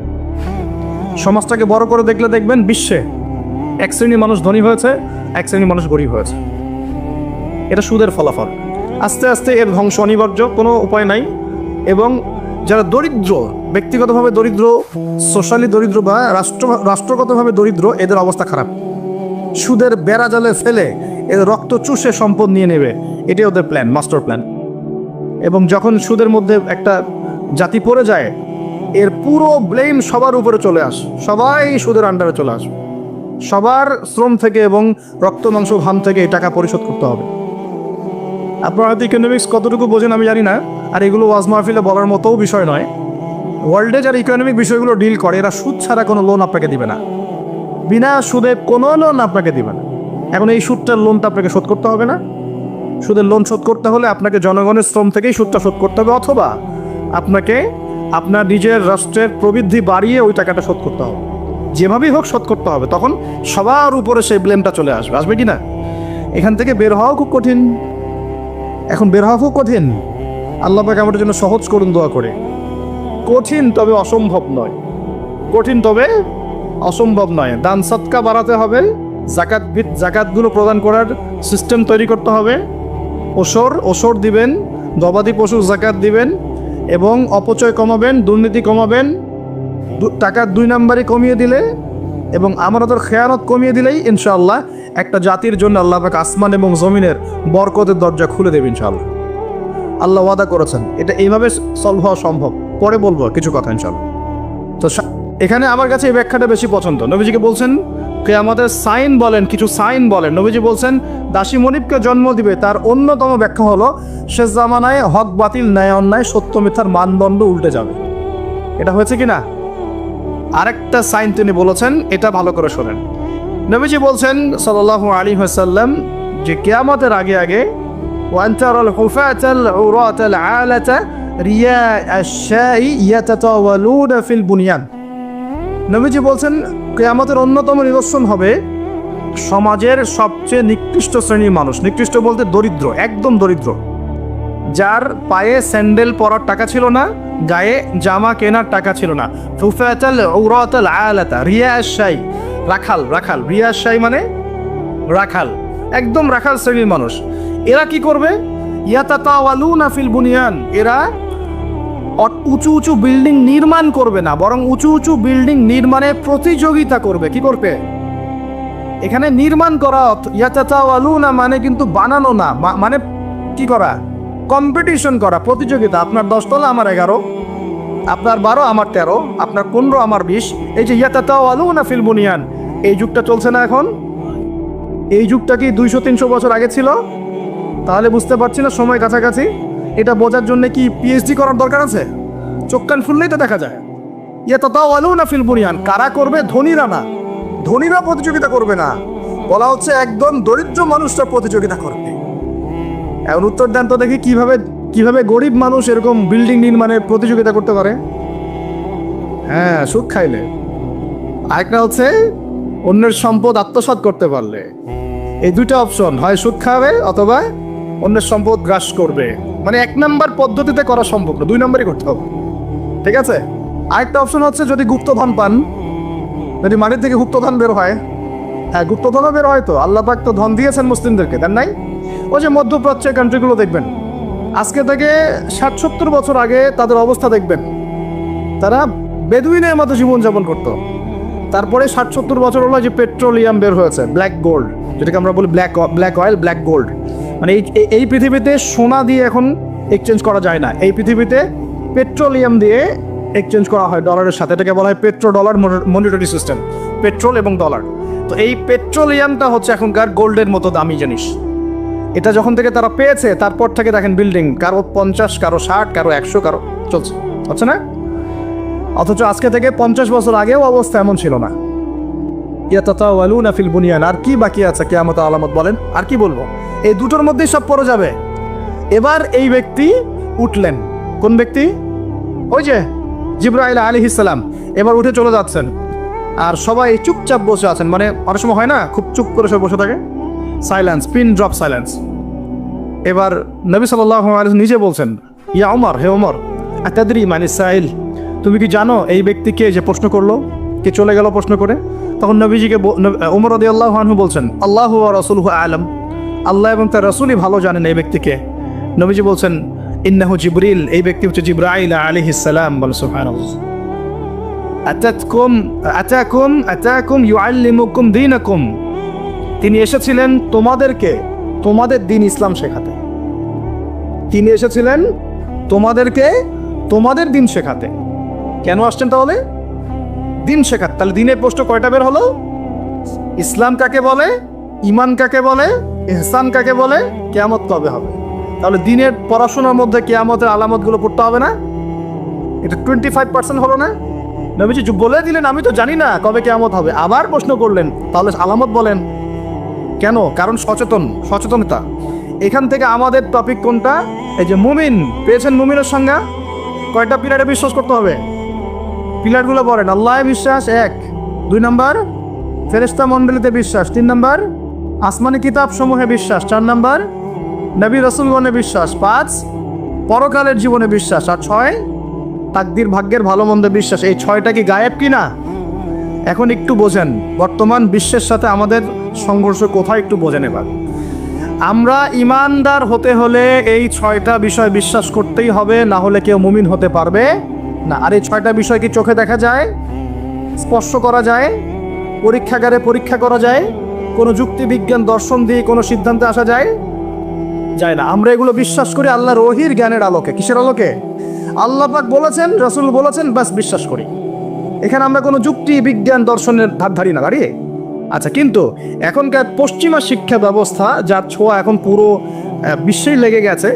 সমাজটাকে বড় করে দেখলে দেখবেন বিশ্বে এক শ্রেণীর মানুষ ধনী হয়েছে, এক শ্রেণীর মানুষ গরিব হয়েছে। এটা সুদের ফলাফল। আস্তে আস্তে এর ধ্বংস অনিবার্য, কোনো উপায় নাই। এবং যারা দরিদ্র, ব্যক্তিগতভাবে দরিদ্র, সোশ্যালি দরিদ্র বা রাষ্ট্রগতভাবে দরিদ্র, এদের অবস্থা খারাপ। সুদের বেড়া জালে ফেলে এদের রক্ত চুষে সম্পদ নিয়ে নেবে, এটাই ওদের প্ল্যান, মাস্টার প্ল্যান। এবং যখন সুদের মধ্যে একটা জাতি পড়ে যায়, এর পুরো ব্লেম সবার উপরে চলে আসে, সবাই সুদের আন্ডারে চলে আসে। সবার শ্রম থেকে এবং রক্ত মাংস ঘাম থেকে এই টাকা পরিশোধ করতে হবে। আপনারা হয়তো ইকোনমিক্স কতটুকু বোঝেন আমি জানি না, আর এগুলো ওয়াজ মাহফিলে বলার মতোও বিষয় নয়। ওয়ার্ল্ডে যারা ইকোনমিক বিষয়গুলো ডিল করে এরা সুদ ছাড়া কোনো লোন আপনাকে দিবে না, বিনা সুদে কোনো লোন আপনাকে দিবে না। এখন এই সুদটার লোনটা আপনাকে শোধ করতে হবে না? সুদের লোন শোধ করতে হলে আপনাকে জনগণের শ্রম থেকেই সুদটা শোধ করতে হবে, অথবা আপনাকে আপনার নিজের রাষ্ট্রের প্রবৃদ্ধি বাড়িয়ে ওই টাকাটা শোধ করতে হবে। যেভাবেই হোক শোধ করতে হবে। তখন সবার উপরে সেই ব্লেমটা চলে আসবে কি না? এখান থেকে বের হওয়াও খুব কঠিন। এখন বের হওয়া খুব কঠিন। আল্লাহ পাক আমাদের জন্য সহজ করুন দোয়া করে। কঠিন তবে অসম্ভব নয়, কঠিন তবে অসম্ভব নয়। দান সদকা বাড়াতে হবে, জাকাতগুলো প্রদান করার সিস্টেম তৈরি করতে হবে। ওসর দিবেন, গবাদি পশুর জাকাত দিবেন, এবং অপচয় কমাবেন, দুর্নীতি কমাবেন। টাকার 2 নাম্বারই কমিয়ে দিলে এবং আমানতের খেয়ানত কমিয়ে দিলেই ইনশাআল্লাহ একটা জাতির জন্য আল্লাহ পাক আসমান এবং জমিনের বরকতের দরজা খুলে দেবে ইনশাআল্লাহ। আল্লাহ ওয়াদা করেছেন। এটা এইভাবে সলভ হওয়া সম্ভব। পরে বলবো কিছু কথা ইনশাআল্লাহ। তো এখানে আমার কাছে এই ব্যাখ্যাটা বেশি পছন্দ। নবীজিকে বলছেন কিয়ামতের সাইন বলেন, কিছু সাইন বলেন। নবীজি বলছেন দাসী মনিবকে জন্ম দিবে, তার অন্যতম ব্যাখ্যা হলো শেষ জামানায় হক বাতিল, ন্যায় অন্যায়, সত্য মিথ্যার মানদণ্ড উল্টে যাবে। এটা হয়েছে কি না? আরেকটা সাইন তিনি বলেছেন, এটা ভালো করে শোনেন। নবীজি বলছেন সাল্লাল্লাহু আলাইহি ওয়াসাল্লাম যে কিয়ামতের আগে আগে ওয়ান্তারাল হুফাতাল উরাতাল আলাতা রিয়া আশ-শাই ইয়াতাতাওয়ালুনা ফিল বুনিয়ান। নবীজি বলছেন কিয়ামতের অন্যতম নিদর্শন হবে সমাজের সবচেয়ে নিকৃষ্ট শ্রেণীর মানুষ। নিকৃষ্ট বলতে দরিদ্র, একদম দরিদ্র, যার পায়ে স্যান্ডেল পরার টাকা ছিল না, গায়ে জামা কেনার টাকা ছিল না। হুফাতাল উরাতাল আলাতা রিয়া আশ-শাই, রাখাল। রিয়া আশ-শাই মানে রাখাল, একদম রাখাল শ্রেণীর মানুষ। এরা কি করবে? ইয়াতাতাওয়ালুনা ফিল বুনিয়ান, এরা উঁচু উঁচু বিল্ডিং নির্মাণ করবে না, বরং উঁচু উঁচু বিল্ডিং নির্মাণে প্রতিযোগিতা করবে। কি করবে? এখানে নির্মাণ করা, ইয়াতাতাওয়ালুনা মানে কিন্তু বানানো না, মানে কি করা? কম্পিটিশন করা, প্রতিযোগিতা। আপনার 10 তলা, আমার 11, আপনার 12, আমার 13, আপনার 15, আমার 20। এই যে ইয়াতাতাওয়ালুনা ফিল বুনিয়ান, এই যুগটা চলছে না এখন? এই যুগটা কি 200-300 বছর আগে ছিল? তাহলে বুঝতে পারছি না সময় কাছাকাছি। এটা বোঝার জন্য কি পিএইচডি করার দরকার আছে? চোখ কান ফুললেই তো দেখা যায়। ইয়াতাতাওয়ালুনা ফিল বুনিয়ান কারা করবে? ধনীরা না, ধনীরা প্রতিযোগিতা করবে না, বলা হচ্ছে একদম দরিদ্র মানুষরা প্রতিযোগিতা করবে। এখন উত্তর দেন তো দেখি, কিভাবে গরিব মানুষ এরকম বিল্ডিং নির্মাণের প্রতিযোগিতা করতে পারে? হ্যাঁ, সুদ খাইলে। আরেকটা হচ্ছে অন্যের সম্পদ আত্মসাৎ করতে পারলে। এই দুইটা অপশন, হয় সুদ খাবে অথবা অন্যের সম্পদ গ্রাস করবে। মানে 1 নাম্বার পদ্ধতিতে করা সম্ভব না, 2 নাম্বারই করতে হবে। ঠিক আছে? আরেকটা অপশন হচ্ছে যদি গুপ্তধন পান, যদি মাটির থেকে গুপ্তধন বের হয়। হ্যাঁ, গুপ্তধনও বের হয় তো। আল্লাহ পাক তো ধন দিয়েছেন মুসলিমদেরকে, দেন নাই? ওই যে মধ্যপ্রাচ্যের কান্ট্রিগুলো দেখবেন, আজকে থেকে 60-70 বছর আগে তাদের অবস্থা দেখবেন। তারা বেদুইনের মতো জীবনযাপন করতো। তারপরে 60-70 বছর হলো যে পেট্রোলিয়াম বের হয়েছে, ব্ল্যাক গোল্ড, যেটাকে আমরা বলি ব্ল্যাক অয়েল, ব্ল্যাক গোল্ড। মানে এই পৃথিবীতে সোনা দিয়ে এখন এক্সচেঞ্জ করা যায় না, এই পৃথিবীতে পেট্রোলিয়াম দিয়ে এক্সচেঞ্জ করা হয় ডলারের সাথে। এটাকে বলা হয় petro dollar monetary system, petrol এবং ডলার। তো এই পেট্রোলিয়ামটা হচ্ছে এখনকার গোল্ডের মতো দামি জিনিস। এটা যখন থেকে তারা পেয়েছে তারপর থেকে দেখেন বিল্ডিং কারো 50, কারো 60, কারো 100, কারো চলছে, হচ্ছে না? অথচ আজকে থেকে 50 বছর আগেও অবস্থা এমন ছিল না। ইয়াতাতাওয়ালুনা ফিল বুনিয়ান, আর কি বাকি আছে কিয়ামতের আলামত বলেন? আর কি বলবো? এই দুটোর মধ্যেই সব পড়ে যাবে। এবার এই ব্যক্তি উঠলেন, কোন ব্যক্তি? ওই যে জিবরাইল আলাইহিস সালাম এবার উঠে চলে যাচ্ছেন, আর সবাই চুপচাপ বসে আছেন। মানে অনেক সময় হয় না খুব চুপ করে সব বসে থাকে, সাইলেন্স, পিন ড্রপ সাইলেন্স। এবার নবী সাল্লাল্লাহু আলাইহি ওয়াসাল্লাম নিজে বলছেন, ইয়া ওমর, হে ওমর, আতাদরি মানিস সাইল, তুমি কি জানো এই ব্যক্তিকে যে প্রশ্ন করলো, কে চলে গেল প্রশ্ন করে? তখন নবীজিকে ওমর রাদিয়াল্লাহু আনহু বলছেন, আল্লাহু ওয়া রাসূলুহু আ'লাম, আল্লাহ এবং তার রাসূলই ভালো জানেন এই ব্যক্তিকে। নবীজি বলছেন, ইন্নাহু জিবরিল, এই ব্যক্তি হচ্ছে জিবরাইল আলাইহিস সালাম। বল সুবহানাল্লাহ। আতাকুম ইউআল্লিমুকুম দীনাকুম, তিনি এসেছিলেন তোমাদেরকে তোমাদের দিন ইসলাম শেখাতে। তিনি এসেছিলেন তোমাদেরকে তোমাদের দিন শেখাতে। কেন আসছেন তাহলে? দিন শেখাতে। তাহলে দিনের প্রশ্ন কয়টা বের হলো? ইসলাম কাকে বলে, ঈমান কাকে বলে, ইহসান কাকে বলে, কিয়ামত কবে হবে? তাহলে দিনের পড়াশোনার মধ্যে কিয়ামতের আলামতগুলো পড়তে হবে না? এটা 25% হলো না? নবীজি বলে দিলেন আমি তো জানি না কবে কিয়ামত হবে, আবার প্রশ্ন করলেন তাহলে আলামত বলেন। কেন? কারণ সচেতনতা। এখান থেকে আমাদের টপিক কোনটা? এই যে মুমিন পেয়েছেন, মুমিনের সংজ্ঞা কয়টা পিলারে বিশ্বাস করতে হবে? পিলারগুলো বলেন। আল্লাহে বিশ্বাস 1, 2 নাম্বার ফেরেশতা মণ্ডলীতে বিশ্বাস, 3 নাম্বার আসমানি কিতাব সমূহে বিশ্বাস, 4 নাম্বার নবী রাসূলগণে বিশ্বাস, 5 পরকালের জীবনে বিশ্বাস, আর 6 তাকদীর ভাগ্যের ভালো মন্দে বিশ্বাস। এই 6টা কি গায়েব কি না? এখন একটু বোঝেন বর্তমান বিশ্বের সাথে আমাদের সংঘর্ষ কোথায়, একটু বোঝেন। এবার আমরা ইমানদার হতে হলে এই 6টা বিষয় বিশ্বাস করতেই হবে, না হলে কেউ মুমিন হতে পারবে না। আর এই 6টা বিষয় কি চোখে দেখা যায়, স্পর্শ করা যায়, পরীক্ষাগারে পরীক্ষা করা যায়, কোনো যুক্তি বিজ্ঞান দর্শন দিয়ে কোনো সিদ্ধান্তে আসা যায়? যায় না। আমরা এগুলো বিশ্বাস করি আল্লাহর ওহীর জ্ঞানের আলোকে। কিসের আলোকে? আল্লাহ পাক বলেছেন, রাসূল বলেছেন, বাস বিশ্বাস করি। এখানে আমরা কোনো যুক্তি বিজ্ঞান দর্শনের ধার ধারি না, দাঁড়িয়ে। আচ্ছা, কিন্তু এখনকার পশ্চিমা শিক্ষা ব্যবস্থা, যার ছোঁয়া এখন পুরো বিশ্বেই লেগে গেছে,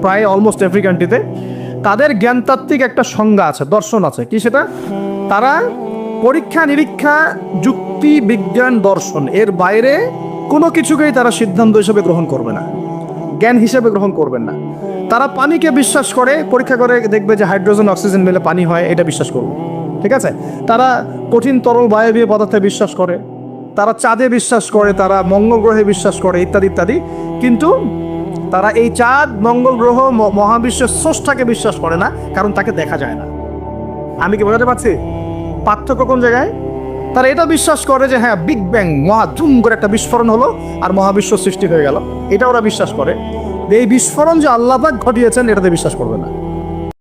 প্রায় অলমোস্ট এভরি কান্ট্রিতে, তাদের জ্ঞানতাত্ত্বিক একটা সংজ্ঞা আছে, দর্শন আছে। কি সেটা? তারা পরীক্ষা নিরীক্ষা, যুক্তি বিজ্ঞান দর্শন এর বাইরে কোনো কিছুকেই তারা সিদ্ধান্ত হিসেবে গ্রহণ করবে না, জ্ঞান হিসেবে গ্রহণ করবেন না। তারা পানিকে বিশ্বাস করে, পরীক্ষা করে দেখবে যে হাইড্রোজেন অক্সিজেন মিলে পানি হয়, এটা বিশ্বাস করবে, ঠিক আছে? তারা কঠিন তরল বায়বীয় পদার্থে বিশ্বাস করে, তারা চাঁদে বিশ্বাস করে, তারা মঙ্গল গ্রহে বিশ্বাস করে, ইত্যাদি ইত্যাদি। কিন্তু তারা এই চাঁদ, মঙ্গল গ্রহ, মহাবিশ্বের স্রষ্টাকে বিশ্বাস করে না, কারণ তাকে দেখা যায় না। আমি কি বোঝাতে পারছি পার্থক্য কোন জায়গায়? তারা এটা বিশ্বাস করে যে হ্যাঁ, বিগ ব্যাং, মহাধুম করে একটা বিস্ফোরণ হলো আর মহাবিশ্ব সৃষ্টি হয়ে গেল, এটা ওরা বিশ্বাস করে। এই বিস্ফোরণ যে আল্লাহ পাক ঘটিয়েছেন এটাতে বিশ্বাস করবে না।